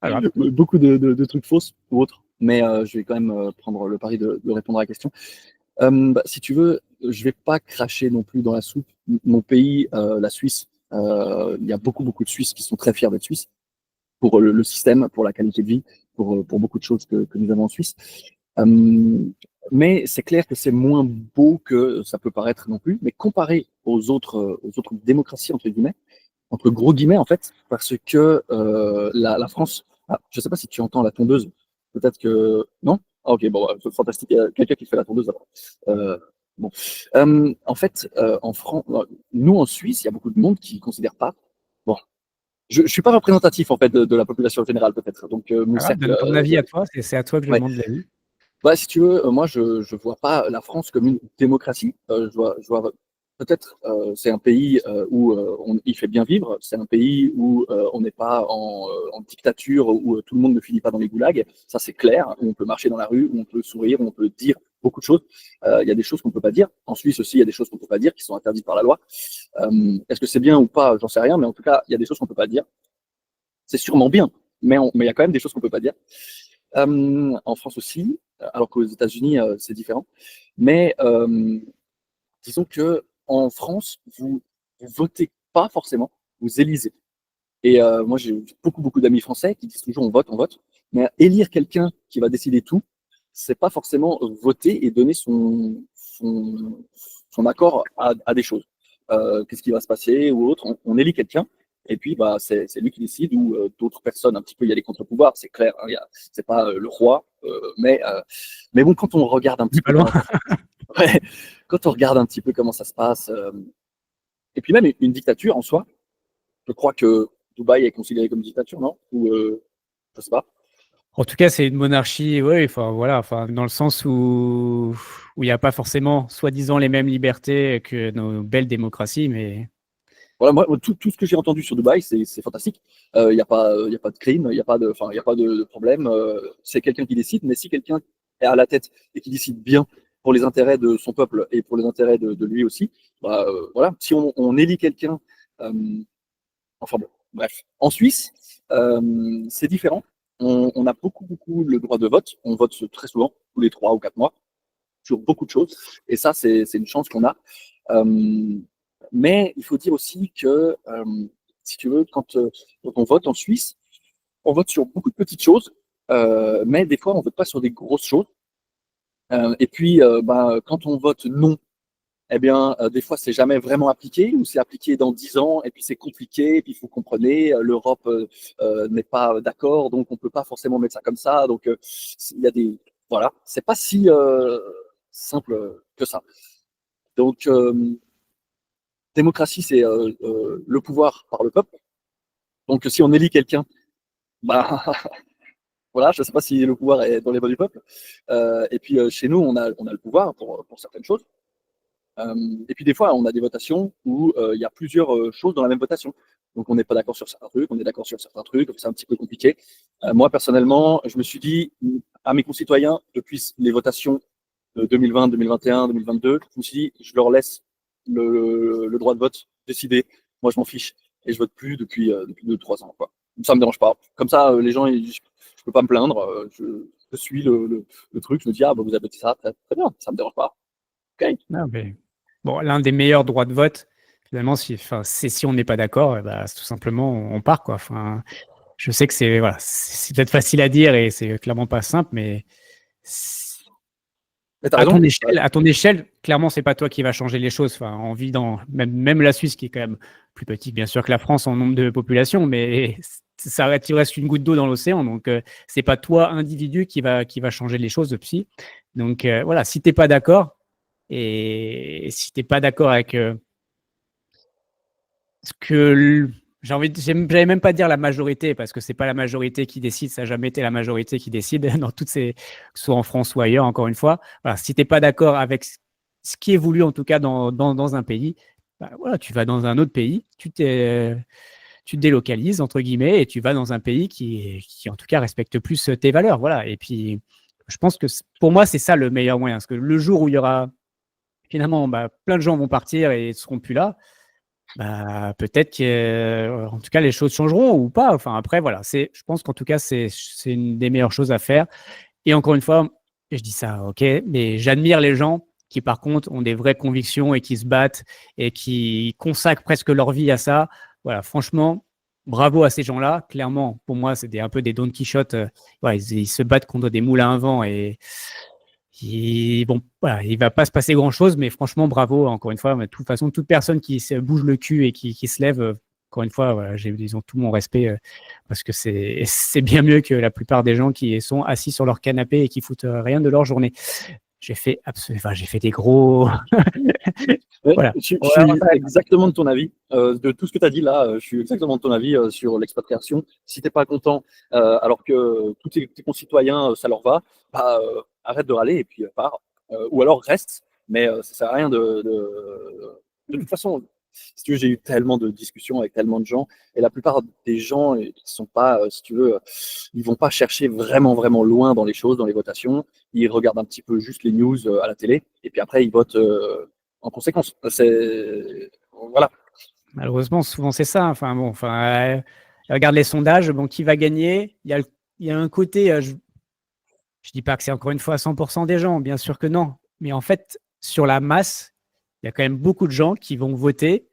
Alors, beaucoup de trucs fausses ou autres, mais je vais quand même prendre le pari de répondre à la question. Bah, si tu veux, je vais pas cracher non plus dans la soupe. Mon pays, la Suisse, il y a beaucoup de Suisses qui sont très fiers d'être Suisses pour le système, pour la qualité de vie, pour beaucoup de choses que nous avons en Suisse. Mais c'est clair que c'est moins beau que ça peut paraître non plus. Mais comparé aux autres démocraties, entre guillemets, entre gros guillemets, en fait, parce que la France, ah, je ne sais pas si tu entends la tondeuse, peut-être que. Non. Ah, ok, bon, c'est fantastique, il y a quelqu'un qui fait la tondeuse alors. Euh, bon. En fait, en France, nous en Suisse, il y a beaucoup de monde qui ne considère pas. Bon, je ne suis pas représentatif en fait de la population générale, peut-être. Donc, mon voilà, cercle. donne ton avis à toi, c'est à toi que je Ouais. demande l'avis. Bah, si tu veux, moi, je ne vois pas la France comme une démocratie. Je vois peut-être c'est un pays où il fait bien vivre. C'est un pays où on n'est pas en dictature, où tout le monde ne finit pas dans les goulags. Ça, c'est clair. Où on peut marcher dans la rue, où on peut sourire, où on peut dire beaucoup de choses. Il y a des choses qu'on ne peut pas dire. En Suisse aussi, il y a des choses qu'on ne peut pas dire qui sont interdites par la loi. Est-ce que c'est bien ou pas? J'en sais rien. Mais en tout cas, il y a des choses qu'on ne peut pas dire. C'est sûrement bien, mais il y a quand même des choses qu'on ne peut pas dire. En France aussi, alors qu'aux États-Unis, c'est différent. Mais disons que en France, vous votez pas forcément, vous élisez. Et moi, j'ai beaucoup d'amis français qui disent toujours on vote. Mais élire quelqu'un qui va décider tout, c'est pas forcément voter et donner son accord à des choses. Qu'est-ce qui va se passer ou autre. On élit quelqu'un et puis bah, c'est lui qui décide ou d'autres personnes. Un petit peu, il y a les contre-pouvoirs, c'est clair. Hein, c'est pas le roi, mais bon, quand on regarde un petit Pas peu loin. comment ça, ouais, quand on regarde un petit peu comment ça se passe, et puis même une dictature en soi, je crois que Dubaï est considéré comme dictature, non? Ou je sais pas. En tout cas, c'est une monarchie, oui, enfin voilà, enfin dans le sens où il n'y a pas forcément soi-disant les mêmes libertés que nos belles démocraties, mais Voilà, moi, tout ce que j'ai entendu sur Dubaï, c'est fantastique. Il y a pas de crime, il n'y a pas de, enfin, il y a pas de problème. C'est quelqu'un qui décide, mais si quelqu'un est à la tête et qui décide bien pour les intérêts de son peuple et pour les intérêts de lui aussi, bah, voilà. Si on élit quelqu'un, euh, enfin bon, bref. En Suisse, c'est différent. On a beaucoup le droit de vote. On vote très souvent, tous les 3 ou 4 mois, sur beaucoup de choses. Et ça, c'est une chance qu'on a. Euh, mais il faut dire aussi que, si tu veux, quand on vote en Suisse, on vote sur beaucoup de petites choses, mais des fois, on ne vote pas sur des grosses choses. Et puis, bah, quand on vote non, eh bien, des fois, c'est jamais vraiment appliqué, ou c'est appliqué dans 10 ans, et puis c'est compliqué, et puis vous comprenez, l'Europe n'est pas d'accord, donc on ne peut pas forcément mettre ça comme ça. Donc, il y a des. Voilà, c'est pas si simple que ça. Donc, démocratie, c'est le pouvoir par le peuple. Donc, si on élit quelqu'un, bah, voilà, je ne sais pas si le pouvoir est dans les mains du peuple. Et puis, chez nous, on a le pouvoir pour certaines choses. Et puis des fois, on a des votations où il y a plusieurs choses dans la même votation. Donc on n'est pas d'accord sur certains trucs, on est d'accord sur certains trucs, c'est un petit peu compliqué. Moi, personnellement, je me suis dit à mes concitoyens, depuis les votations de 2020, 2021, 2022, je me suis dit, je leur laisse le droit de vote décider. Moi, je m'en fiche. Et je vote plus depuis 2, 3 ans. Quoi. Ça me dérange pas. Comme ça, les gens, je peux pas me plaindre. Je suis le truc. Je me dis, ah, bah, vous avez voté ça, très bien, ça me dérange pas. Ok. non, mais bon, l'un des meilleurs droits de vote, finalement, enfin, c'est si on n'est pas d'accord, bah, c'est tout simplement on part quoi. Enfin, je sais que c'est voilà, c'est peut-être facile à dire et c'est clairement pas simple, mais Mais t'as raison. à ton échelle, clairement, c'est pas toi qui va changer les choses. Enfin, on vit dans même la Suisse qui est quand même plus petite, bien sûr, que la France en nombre de population, mais il reste une goutte d'eau dans l'océan. Donc, c'est pas toi, individu, qui va changer les choses de psy. Donc, voilà, si t'es pas d'accord et si t'es pas d'accord avec ce que j'allais même pas dire la majorité, parce que c'est pas la majorité qui décide, ça n'a jamais été la majorité qui décide, dans toutes ces, que ce soit en France ou ailleurs, encore une fois. Voilà, si tu n'es pas d'accord avec ce qui est voulu, en tout cas dans un pays, bah, voilà, tu vas dans un autre pays, tu te délocalises, entre guillemets, et tu vas dans un pays qui en tout cas, respecte plus tes valeurs. Voilà. Et puis, je pense que pour moi, c'est ça le meilleur moyen. Parce que le jour où il y aura, finalement, bah, plein de gens vont partir et ne seront plus là, bah, peut-être que, en tout cas, les choses changeront ou pas. Enfin, après, voilà. Je pense qu'en tout cas, c'est une des meilleures choses à faire. Et encore une fois, je dis ça, ok, mais j'admire les gens qui, par contre, ont des vraies convictions et qui se battent et qui consacrent presque leur vie à ça. Voilà, franchement, bravo à ces gens-là. Clairement, pour moi, c'est un peu des Don Quichotte. Voilà, ils se battent contre des moulins à vent et bon, voilà, il va pas se passer grand-chose, mais franchement, bravo, encore une fois. Mais de toute façon, toute personne qui se bouge le cul et qui se lève, encore une fois, voilà, ils ont tout mon respect parce que c'est bien mieux que la plupart des gens qui sont assis sur leur canapé et qui foutent rien de leur journée. J'ai fait des gros. Ouais, Voilà. je suis exactement de ton avis. De tout ce que tu as dit là, je suis exactement de ton avis sur l'expatriation. Si tu n'es pas content, alors que tous tes concitoyens, ça leur va, bah, arrête de râler et puis pars. Ou alors reste, mais ça sert à rien de toute façon, si tu veux, j'ai eu tellement de discussions avec tellement de gens, et la plupart des gens, qui sont pas, si tu veux, ils vont pas chercher vraiment, vraiment loin dans les choses, dans les votations. Ils regardent un petit peu juste les news à la télé, et puis après, ils votent en conséquence. Voilà. Malheureusement, souvent c'est ça. Enfin bon, regarde les sondages. Bon, qui va gagner? Il y a un côté. Je dis pas que c'est encore une fois à 100% des gens, bien sûr que non. Mais en fait, sur la masse, il y a quand même beaucoup de gens qui vont voter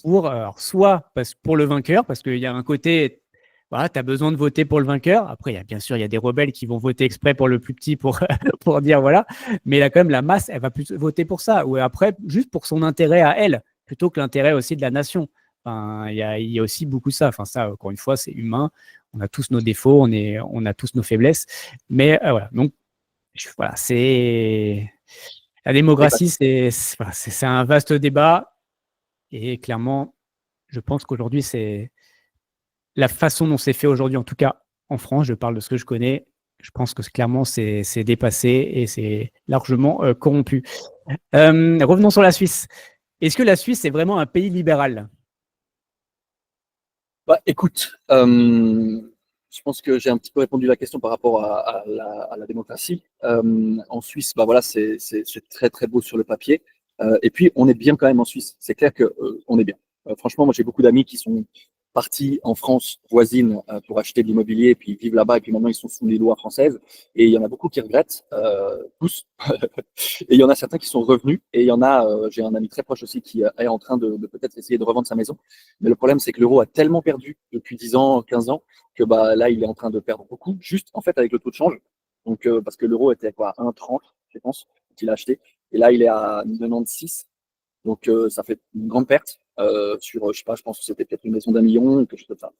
pour, alors, soit pour le vainqueur, parce qu'il y a un côté, voilà, tu as besoin de voter pour le vainqueur. Après, bien sûr, il y a des rebelles qui vont voter exprès pour le plus petit pour dire voilà. Mais là, quand même, la masse, elle va plus voter pour ça. Ou après, juste pour son intérêt à elle, plutôt que l'intérêt aussi de la nation. Enfin, il y a aussi beaucoup ça. Enfin, ça, encore une fois, c'est humain. On a tous nos défauts, on a tous nos faiblesses. Mais voilà. Donc, voilà, c'est. La démocratie, c'est un vaste débat. Et clairement, je pense qu'aujourd'hui, c'est la façon dont c'est fait aujourd'hui, en tout cas en France, je parle de ce que je connais, je pense que clairement, c'est dépassé et c'est largement corrompu. Revenons sur la Suisse. Est-ce que la Suisse est vraiment un pays libéral? Bah, écoute, je pense que j'ai un petit peu répondu à la question par rapport à la démocratie. En Suisse, bah voilà, c'est très très beau sur le papier. Et puis, on est bien quand même en Suisse. C'est clair que on est bien. Franchement, moi, j'ai beaucoup d'amis qui sont partis en France voisine pour acheter de l'immobilier et puis vivent là-bas. Et puis maintenant, ils sont sous les lois françaises. Et il y en a beaucoup qui regrettent, tous. Et il y en a certains qui sont revenus. Et il y en a, j'ai un ami très proche aussi qui est en train de peut-être essayer de revendre sa maison. Mais le problème, c'est que l'euro a tellement perdu depuis 10 ans, 15 ans, que bah, là, il est en train de perdre beaucoup, juste en fait avec le taux de change. Donc, parce que l'euro était à quoi, 1,30, je pense, quand il a acheté. Et là, il est à 96. Donc, ça fait une grande perte sur, je sais pas, je pense que c'était peut-être une maison d'1 million, quelque chose comme ça,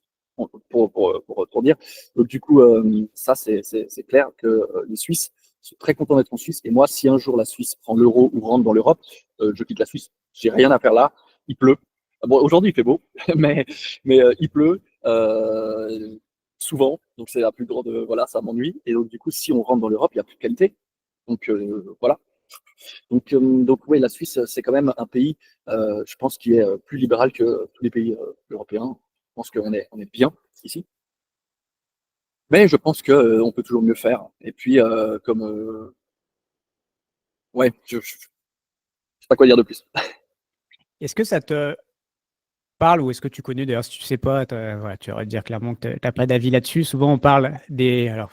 pour dire. Donc, du coup, ça, c'est clair que les Suisses sont très contents d'être en Suisse. Et moi, si un jour la Suisse prend l'euro ou rentre dans l'Europe, je quitte la Suisse. J'ai rien à faire là. Il pleut. Bon, aujourd'hui, il fait beau, mais il pleut souvent. Donc, c'est la plus grande. Voilà, ça m'ennuie. Et donc, du coup, si on rentre dans l'Europe, il n'y a plus de qualité. Donc, voilà. Donc oui, la Suisse, c'est quand même un pays, je pense, qui est plus libéral que tous les pays européens. Je pense on est bien ici. Mais je pense qu'on peut toujours mieux faire. Et puis, ouais, je ne sais pas quoi dire de plus. Est-ce que ça te parle ou est-ce que tu connais, d'ailleurs, si tu ne sais pas, voilà, tu aurais dire clairement que tu n'as pas d'avis là-dessus. Souvent, on parle alors,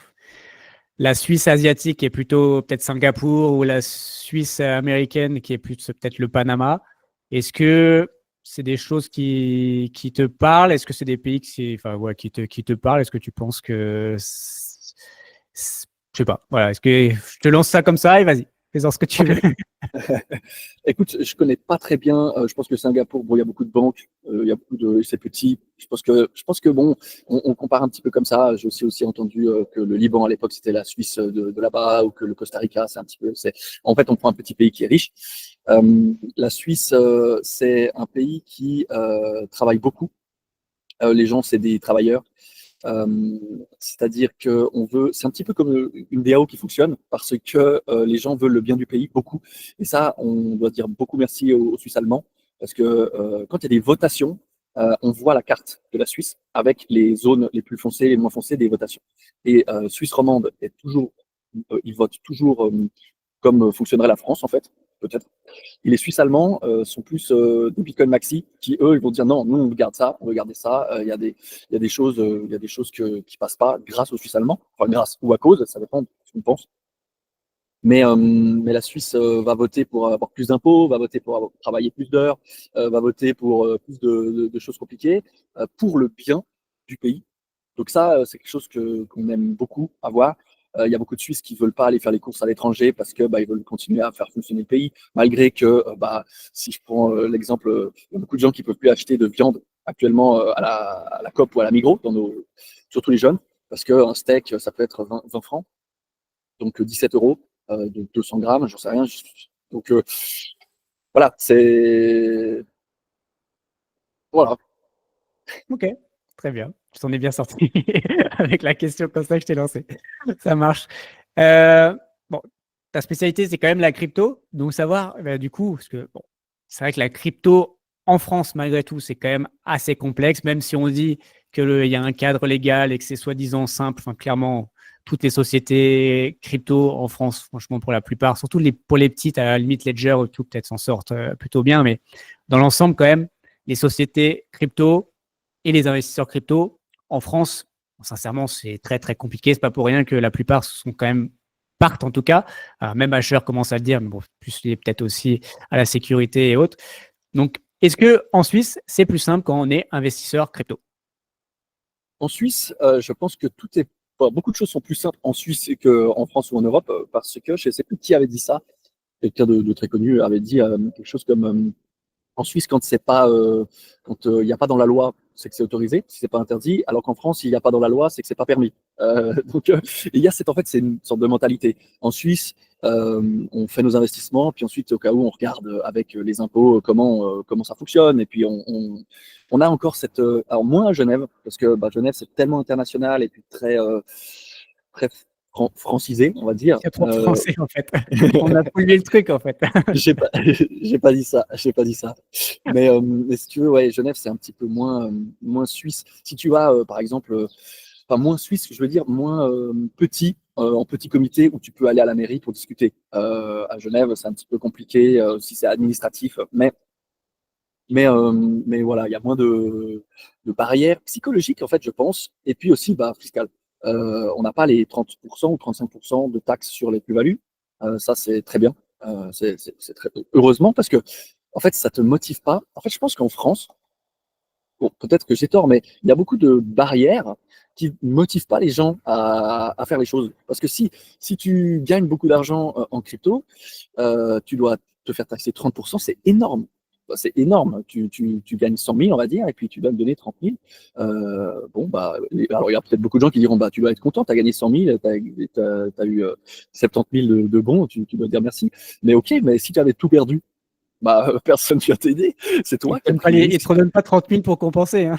la Suisse asiatique est plutôt peut-être Singapour ou la Suisse américaine qui est plus peut-être le Panama. Est-ce que c'est des choses qui te parlent? Est-ce que c'est des pays enfin, ouais, qui te parlent? Est-ce que tu penses que je sais pas. Voilà. Est-ce que je te lance ça comme ça et vas-y, fais-en ce que tu veux. Écoute, je connais pas très bien. Je pense que Singapour, bon, il y a beaucoup de banques, il y a beaucoup de, c'est petit. Je pense que bon, on compare un petit peu comme ça. J'ai aussi entendu que le Liban à l'époque c'était la Suisse de là-bas, ou que le Costa Rica, c'est un petit peu. En fait, on prend un petit pays qui est riche. La Suisse, c'est un pays qui travaille beaucoup. Les gens, c'est des travailleurs. C'est-à-dire que c'est un petit peu comme une DAO qui fonctionne parce que les gens veulent le bien du pays, beaucoup. Et ça, on doit dire beaucoup merci aux Suisses allemands parce que quand il y a des votations, on voit la carte de la Suisse avec les zones les plus foncées, les moins foncées des votations. Et Suisse romande est toujours, ils votent toujours comme fonctionnerait la France en fait, peut-être. Et les Suisses allemands sont plus des Bitcoin Maxi qui, eux, ils vont dire non, nous, on garde ça, on veut garder ça. Il y a des choses, qui passent pas grâce aux Suisses allemands, enfin grâce ou à cause, ça dépend de ce qu'on pense. Mais la Suisse va voter pour avoir plus d'impôts, va voter pour travailler plus d'heures, va voter pour plus de choses compliquées, pour le bien du pays. Donc ça, c'est quelque chose qu'on aime beaucoup avoir. Il y a beaucoup de Suisses qui veulent pas aller faire les courses à l'étranger parce que ils veulent continuer à faire fonctionner le pays, malgré que si je prends l'exemple, il y a beaucoup de gens qui peuvent plus acheter de viande actuellement à la Coop ou à la Migros, surtout les jeunes, parce qu'un steak, ça peut être 20 francs, donc 17 euros de 200 grammes, j'en sais rien. Donc voilà, c'est voilà. Ok, très bien. Tu t'en es bien sorti avec la question comme ça que je t'ai lancée. Ça marche. Bon, ta spécialité, c'est quand même la crypto. Donc, savoir, du coup, parce que bon, c'est vrai que la crypto en France, malgré tout, c'est quand même assez complexe, même si on dit qu'il y a un cadre légal et que c'est soi-disant simple. Enfin, clairement, toutes les sociétés crypto en France, franchement, pour la plupart, surtout pour les petites, à la limite Ledger ou tout, peut-être s'en sortent plutôt bien. Mais dans l'ensemble, quand même, les sociétés crypto et les investisseurs crypto en France, sincèrement, c'est très, très compliqué. C'est pas pour rien que la plupart sont quand même partent en tout cas. Même Asher commence à le dire, mais bon, plus lié peut-être aussi à la sécurité et autres. Donc, est-ce que en Suisse, c'est plus simple quand on est investisseur crypto? En Suisse, je pense que beaucoup de choses sont plus simples en Suisse qu'en France ou en Europe, parce que je ne sais plus qui avait dit ça. Quelqu'un de très connu avait dit quelque chose comme en Suisse, quand c'est pas, quand il n'y a pas dans la loi, c'est que c'est autorisé, si c'est pas interdit. Alors qu'en France, il n'y a pas dans la loi, c'est que c'est pas permis. Donc, il y a en fait, c'est une sorte de mentalité. En Suisse, on fait nos investissements, puis ensuite, au cas où, on regarde avec les impôts comment ça fonctionne. Et puis, on a encore alors moins à Genève, parce que Genève, c'est tellement international et puis très francisé, on va dire. C'est trop français en fait. On a pollué le truc en fait. J'ai pas, j'ai pas dit ça, j'ai pas dit ça. Mais si tu veux, ouais, Genève, c'est un petit peu moins suisse. Si tu vas, par exemple, enfin moins suisse, je veux dire, moins petit, en petit comité où tu peux aller à la mairie pour discuter. À Genève, c'est un petit peu compliqué si c'est administratif, mais voilà, il y a moins de barrières psychologiques, en fait, je pense, et puis aussi fiscales. On n'a pas les 30% ou 35% de taxes sur les plus-values. Ça, c'est très bien. C'est très heureusement parce que, en fait, ça te motive pas. En fait, je pense qu'en France, bon, peut-être que j'ai tort, mais il y a beaucoup de barrières qui ne motivent pas les gens à faire les choses. Parce que si tu gagnes beaucoup d'argent en crypto, tu dois te faire taxer 30%, c'est énorme. C'est énorme. Tu gagnes 100 000, on va dire, et puis tu dois me donner 30 000. Alors il y a peut-être beaucoup de gens qui diront, tu dois être content, tu as gagné 100 000, tu as eu 70 000 de bons, tu dois dire merci. Mais ok, mais si tu avais tout perdu, personne ne vient t'aider. C'est toi qui as pris le Ils ne te risque. redonnent pas 30 000 pour compenser. Hein.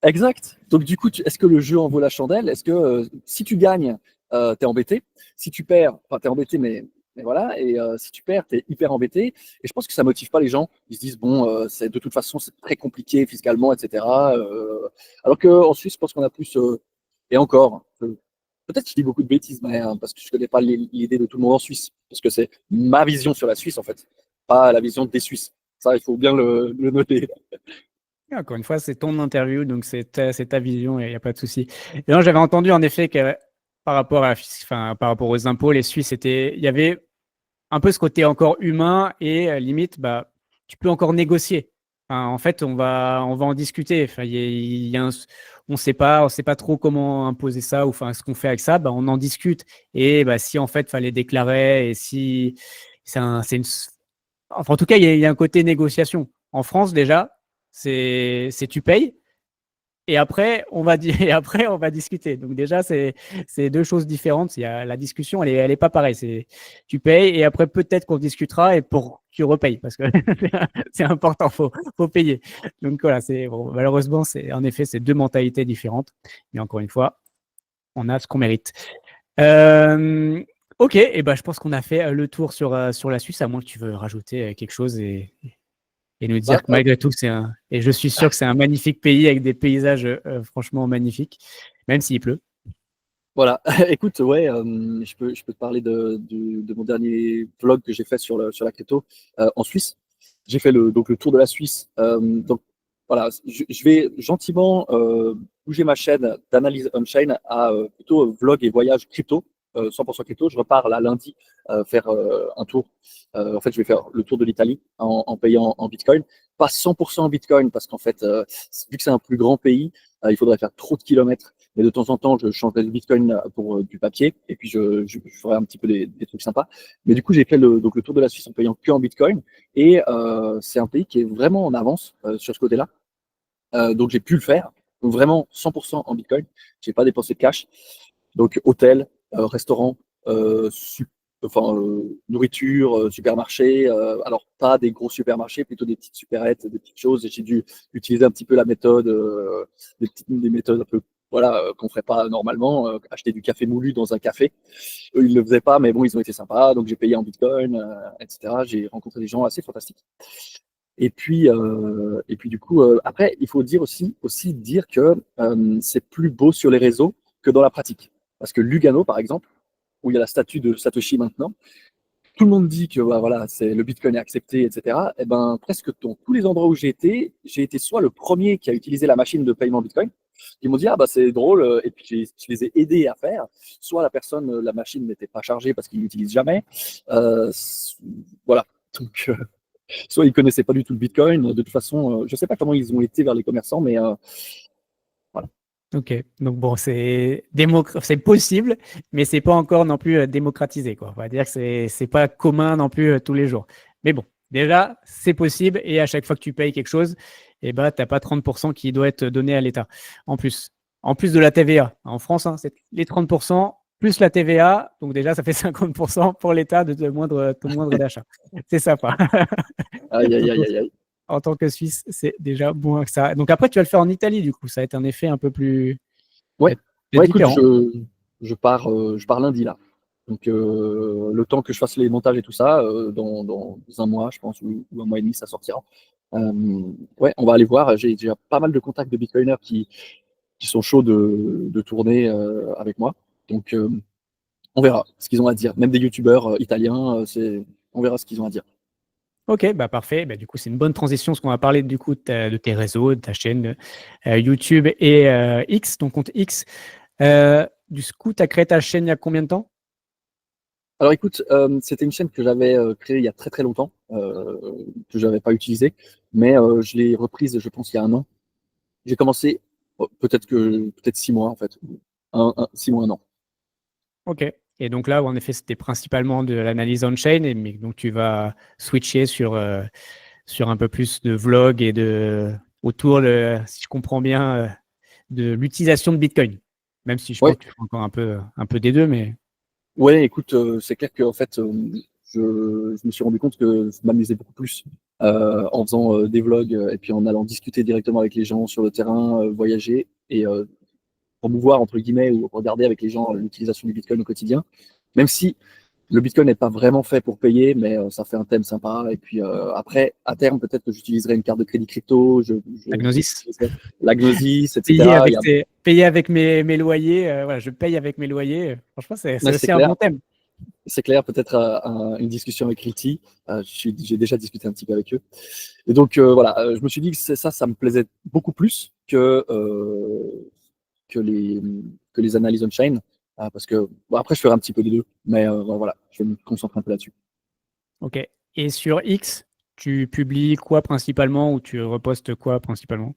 Exact. Donc du coup, est-ce que le jeu en vaut la chandelle? Est-ce que si tu gagnes, t'es embêté? Si tu perds, enfin t'es embêté, mais voilà. Et si tu perds, t'es hyper embêté. Et je pense que ça motive pas les gens. Ils se disent bon, de toute façon c'est très compliqué fiscalement, etc. Alors qu'en Suisse, je pense qu'on a plus. Et encore, peut-être que je dis beaucoup de bêtises, mais parce que je connais pas l'idée de tout le monde en Suisse, parce que c'est ma vision sur la Suisse en fait, pas la vision des Suisses. Ça, il faut bien le noter. Encore une fois, c'est ton interview, donc c'est ta vision et il n'y a pas de souci. Et non, j'avais entendu en effet que par rapport par rapport aux impôts, les Suisses il y avait un peu ce côté encore humain et limite, tu peux encore négocier. Enfin, en fait, on va en discuter. Enfin, on sait pas trop comment imposer ça ou enfin ce qu'on fait avec ça. On en discute. Et si en fait, fallait déclarer et si enfin, en tout cas, il y a un côté négociation. En France déjà, c'est tu payes. et après, et après, on va discuter. Donc déjà, c'est deux choses différentes. Il y a, la discussion, elle est pas pareille. Tu payes et après, peut-être qu'on discutera et pour tu repayes parce que c'est important, faut payer. Donc voilà, bon, malheureusement, en effet, c'est deux mentalités différentes. Mais encore une fois, on a ce qu'on mérite. Euh, ok, et ben, je pense qu'on a fait le tour sur la Suisse, à moins que tu veux rajouter quelque chose et nous dire Bah, que malgré tout, et je suis sûr que c'est un magnifique pays avec des paysages franchement magnifiques, même s'il pleut. voilà, écoute, ouais, je peux te parler de mon dernier vlog que j'ai fait sur la crypto en Suisse. J'ai fait donc le tour de la Suisse. Donc voilà, je vais gentiment bouger ma chaîne d'analyse on-chain à plutôt vlog et voyage crypto, 100% crypto. Je repars là lundi faire un tour. En fait, je vais faire le tour de l'Italie en payant en Bitcoin. Pas 100% en Bitcoin parce qu'en fait, vu que c'est un plus grand pays, il faudrait faire trop de kilomètres. Mais de temps en temps, je changerai le Bitcoin pour du papier et puis je ferai un petit peu des trucs sympas. Mais du coup, j'ai fait donc le tour de la Suisse en payant que en Bitcoin et c'est un pays qui est vraiment en avance sur ce côté-là. Donc j'ai pu le faire. Donc vraiment 100% en Bitcoin. J'ai pas dépensé de cash. Donc hôtel, restaurant, enfin nourriture, supermarché. Alors pas des gros supermarchés, plutôt des petites supérettes, des petites choses. Et j'ai dû utiliser un petit peu la méthode, des méthodes un peu voilà qu'on ferait pas normalement. Acheter du café moulu dans un café. Eux ils le faisaient pas, mais bon ils ont été sympas. Donc j'ai payé en Bitcoin, etc. J'ai rencontré des gens assez fantastiques. Et puis du coup, après, il faut dire aussi dire que c'est plus beau sur les réseaux que dans la pratique. Parce que Lugano, par exemple, où il y a la statue de Satoshi maintenant, tout le monde dit que bah, voilà, le Bitcoin est accepté, etc. Et ben presque dans tous les endroits où j'ai été soit le premier qui a utilisé la machine de paiement Bitcoin, ils m'ont dit ah bah c'est drôle, et puis je les ai aidés à faire. Soit la personne, la machine n'était pas chargée parce qu'il l'utilise jamais. Euh, voilà. Donc, soit ils connaissaient pas du tout le Bitcoin. De toute façon, je sais pas comment ils ont été vers les commerçants, mais voilà. Ok, donc bon, c'est possible, mais c'est pas encore non plus démocratisé, quoi. On va dire que c'est pas commun non plus tous les jours. Mais bon, déjà, c'est possible et à chaque fois que tu payes quelque chose, eh ben, t'as pas 30% qui doit être donné à l'État. En plus, en plus de la TVA. En France, hein, c'est les 30% plus la TVA, donc déjà, ça fait 50% pour l'État de ton moindre d'achat. C'est sympa. Aïe, aïe, Donc, aïe, aïe, aïe. en tant que Suisse, c'est déjà moins que ça. Donc après, tu vas le faire en Italie, du coup. Ça va être un effet un peu plus Ouais, peut-être ouais, écoute, différent. je pars lundi là. Donc, le temps que je fasse les montages et tout ça, dans un mois, je pense, ou un mois et demi, ça sortira. Ouais, on va aller voir. J'ai déjà pas mal de contacts de Bitcoiners qui sont chauds de tourner avec moi. Donc, on verra ce qu'ils ont à dire. Même des youtubeurs italiens, on verra ce qu'ils ont à dire. Ok, bah parfait. Bah, du coup, c'est une bonne transition parce qu'on va parler du coup de tes réseaux, de ta chaîne YouTube et X, ton compte X. Du coup, tu as créé ta chaîne il y a combien de temps? Alors écoute, c'était une chaîne que j'avais créée il y a très très longtemps, que j'avais pas utilisée, mais je l'ai reprise, je pense, il y a un an. J'ai commencé peut-être 6 mois en fait, 6 mois, un an. Ok. Et donc là, en effet, c'était principalement de l'analyse on-chain, mais donc tu vas switcher sur un peu plus de vlog et autour, si je comprends bien, de l'utilisation de Bitcoin. Même si je pense Ouais, que tu fais encore un peu des deux, mais ouais, écoute, c'est clair que en fait, je me suis rendu compte que je m'amusais beaucoup plus en faisant des vlogs et puis en allant discuter directement avec les gens sur le terrain, voyager et promouvoir entre guillemets ou regarder avec les gens l'utilisation du Bitcoin au quotidien. Même si le Bitcoin n'est pas vraiment fait pour payer, mais ça fait un thème sympa. Et puis après, à terme, peut-être que j'utiliserai une carte de crédit crypto, la Gnosis. j'utiliserai la Gnosis, etc. Payer avec mes loyers. Voilà, je paye avec mes loyers. Franchement, c'est Ouais, c'est aussi un clair. bon thème. C'est clair, peut-être une discussion avec Riti. J'ai déjà discuté un petit peu avec eux. Et donc voilà, je me suis dit que ça me plaisait beaucoup plus que les, que les analyses on-chain. Parce que bon, après, je ferai un petit peu des deux. Mais bon, voilà, je vais me concentrer un peu là-dessus. Ok. Et sur X, tu publies quoi principalement ou tu repostes quoi principalement?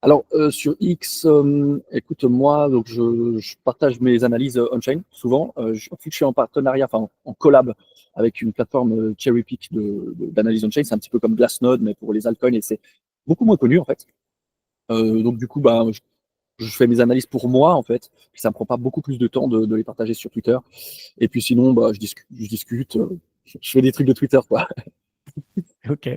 Alors, sur X, écoute, moi, donc je partage mes analyses on-chain souvent. Je suis en partenariat, enfin en collab avec une plateforme Cherrypick d'analyse on-chain. C'est un petit peu comme Glassnode, mais pour les altcoins, et c'est beaucoup moins connu en fait. Donc du coup, bah, je fais mes analyses pour moi en fait. Puis ça me prend pas beaucoup plus de temps de les partager sur Twitter. Et puis sinon, bah, je fais des trucs de Twitter quoi. Ok.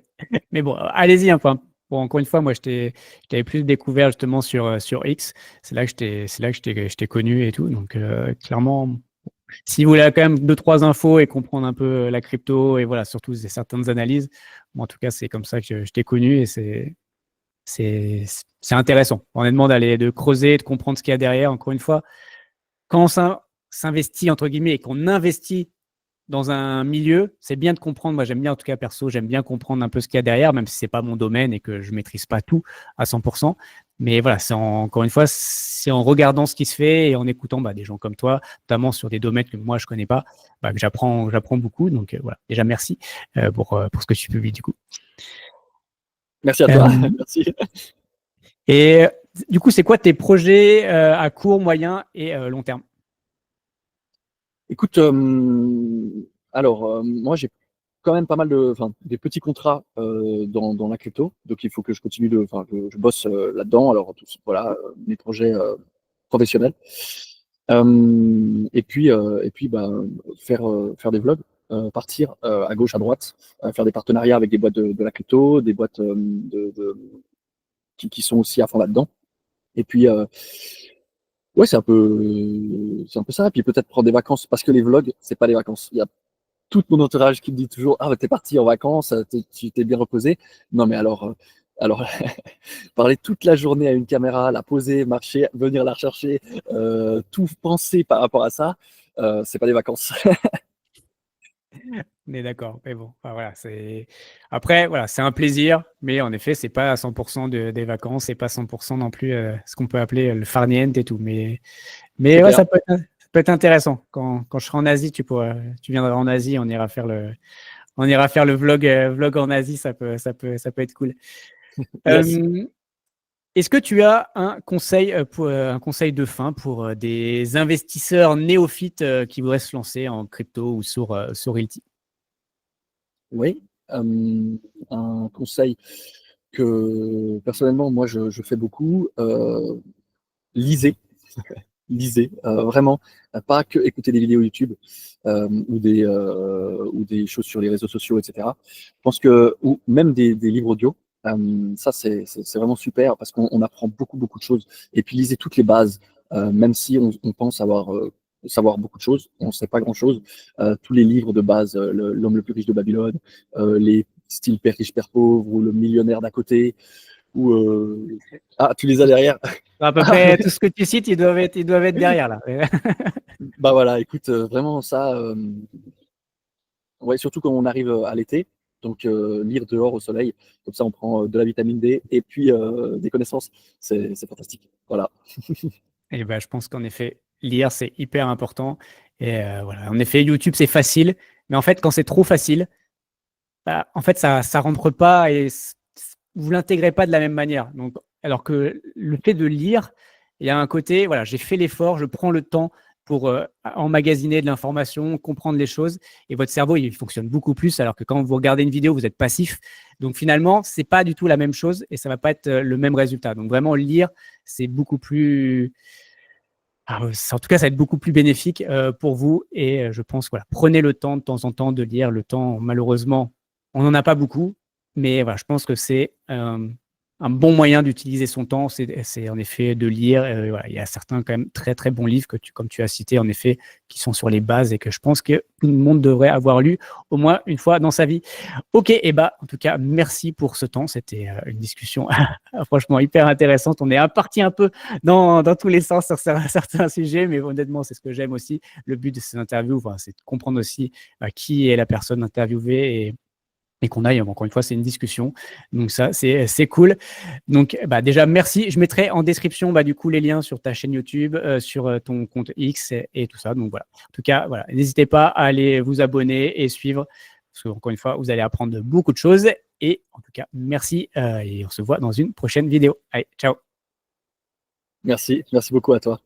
Mais bon, allez-y. Enfin, bon, encore une fois, moi, je t'avais plus découvert justement sur X. C'est là que je t'ai connu et tout. Donc, clairement, si vous voulez quand même deux, trois infos et comprendre un peu la crypto et voilà, surtout certaines analyses, moi, en tout cas, c'est comme ça que je t'ai connu et c'est intéressant, honnêtement, de creuser, de comprendre ce qu'il y a derrière. Encore une fois, quand on s'investit, entre guillemets, et qu'on investit dans un milieu, c'est bien de comprendre. Moi, j'aime bien, en tout cas, perso, j'aime bien comprendre un peu ce qu'il y a derrière, même si c'est pas mon domaine et que je maîtrise pas tout à 100%. Mais voilà, encore une fois, c'est en regardant ce qui se fait et en écoutant des gens comme toi, notamment sur des domaines que moi, je connais pas, que j'apprends beaucoup. Donc, voilà. Déjà, merci pour ce que tu publies, du coup. Merci à toi. Euh, Merci. et du coup, c'est quoi tes projets à court, moyen et long terme? Écoute, moi j'ai quand même pas mal des petits contrats dans la crypto, donc il faut que je continue que je bosse là-dedans. Alors voilà, mes projets professionnels. Et puis bah, faire des vlogs, partir à gauche, à droite, faire des partenariats avec des boîtes de la crypto, des boîtes qui sont aussi à fond là-dedans. Et puis ouais, c'est un peu ça. Et puis peut-être prendre des vacances, parce que les vlogs, c'est pas des vacances. Il y a tout mon entourage qui me dit toujours: ah, bah, t'es parti en vacances, tu t'es bien reposé. Non, mais alors parler toute la journée à une caméra, la poser, marcher, venir la rechercher, tout penser par rapport à ça, c'est pas des vacances. On est d'accord. Mais bon, enfin, voilà, après, voilà, c'est un plaisir, mais en effet, c'est pas à 100% des vacances, c'est pas 100% non plus ce qu'on peut appeler le farniente et tout. Mais C'est ouais, clair. ça peut être intéressant. Quand je serai en Asie, tu viendras en Asie, on ira faire le vlog en Asie, ça peut être cool. Yes. Euh, Est-ce que tu as un conseil de fin pour des investisseurs néophytes qui voudraient se lancer en crypto ou sur Realty? Oui. Un conseil que personnellement, moi, je fais beaucoup. Lisez. Lisez, vraiment, pas que écouter des vidéos YouTube ou des choses sur les réseaux sociaux, etc. Je pense que, ou même des livres audio, ça c'est vraiment super parce qu'on apprend beaucoup, beaucoup de choses. Et puis lisez toutes les bases, même si on pense savoir beaucoup de choses, on ne sait pas grand-chose. Tous les livres de base, L'homme le plus riche de Babylone, les styles Père riche, Père pauvre, ou Le millionnaire d'à côté, ou ah, tu les as derrière. À peu près tout ce que tu cites, ils doivent être derrière là. Bah voilà, écoute, vraiment ça, ouais, surtout quand on arrive à l'été, donc lire dehors au soleil, comme ça on prend de la vitamine D et puis des connaissances, c'est fantastique. Voilà. Et ben, je pense qu'en effet, lire, c'est hyper important. Et voilà. En effet, YouTube, c'est facile. Mais en fait, quand c'est trop facile, en fait, ça rentre pas et vous l'intégrez pas de la même manière. Donc, alors que le fait de lire, il y a un côté, voilà, j'ai fait l'effort, je prends le temps pour emmagasiner de l'information, comprendre les choses, et votre cerveau, il fonctionne beaucoup plus, alors que quand vous regardez une vidéo, vous êtes passif. Donc finalement, c'est pas du tout la même chose et ça va pas être le même résultat. Donc vraiment, lire, c'est beaucoup plus. En tout cas, ça va être beaucoup plus bénéfique pour vous et je pense, voilà, prenez le temps de temps en temps de lire. Le temps, malheureusement, on n'en a pas beaucoup, mais voilà, je pense que c'est un bon moyen d'utiliser son temps, c'est en effet de lire. Voilà, il y a certains quand même très très bons livres comme tu as cité, en effet, qui sont sur les bases et que je pense que tout le monde devrait avoir lu au moins une fois dans sa vie. Ok, et bah en tout cas, merci pour ce temps. C'était une discussion franchement hyper intéressante. On est parti un peu dans tous les sens sur certains sujets, mais honnêtement, c'est ce que j'aime aussi. Le but de ces interviews, voilà, c'est de comprendre aussi qui est la personne interviewée et qu'on aille, encore une fois, c'est une discussion. Donc ça, c'est cool. Donc déjà, merci. Je mettrai en description du coup les liens sur ta chaîne YouTube, sur ton compte X et tout ça. Donc voilà. En tout cas, voilà, n'hésitez pas à aller vous abonner et suivre, parce qu'encore une fois, vous allez apprendre beaucoup de choses. Et en tout cas, merci et on se voit dans une prochaine vidéo. Allez, ciao. Merci beaucoup à toi.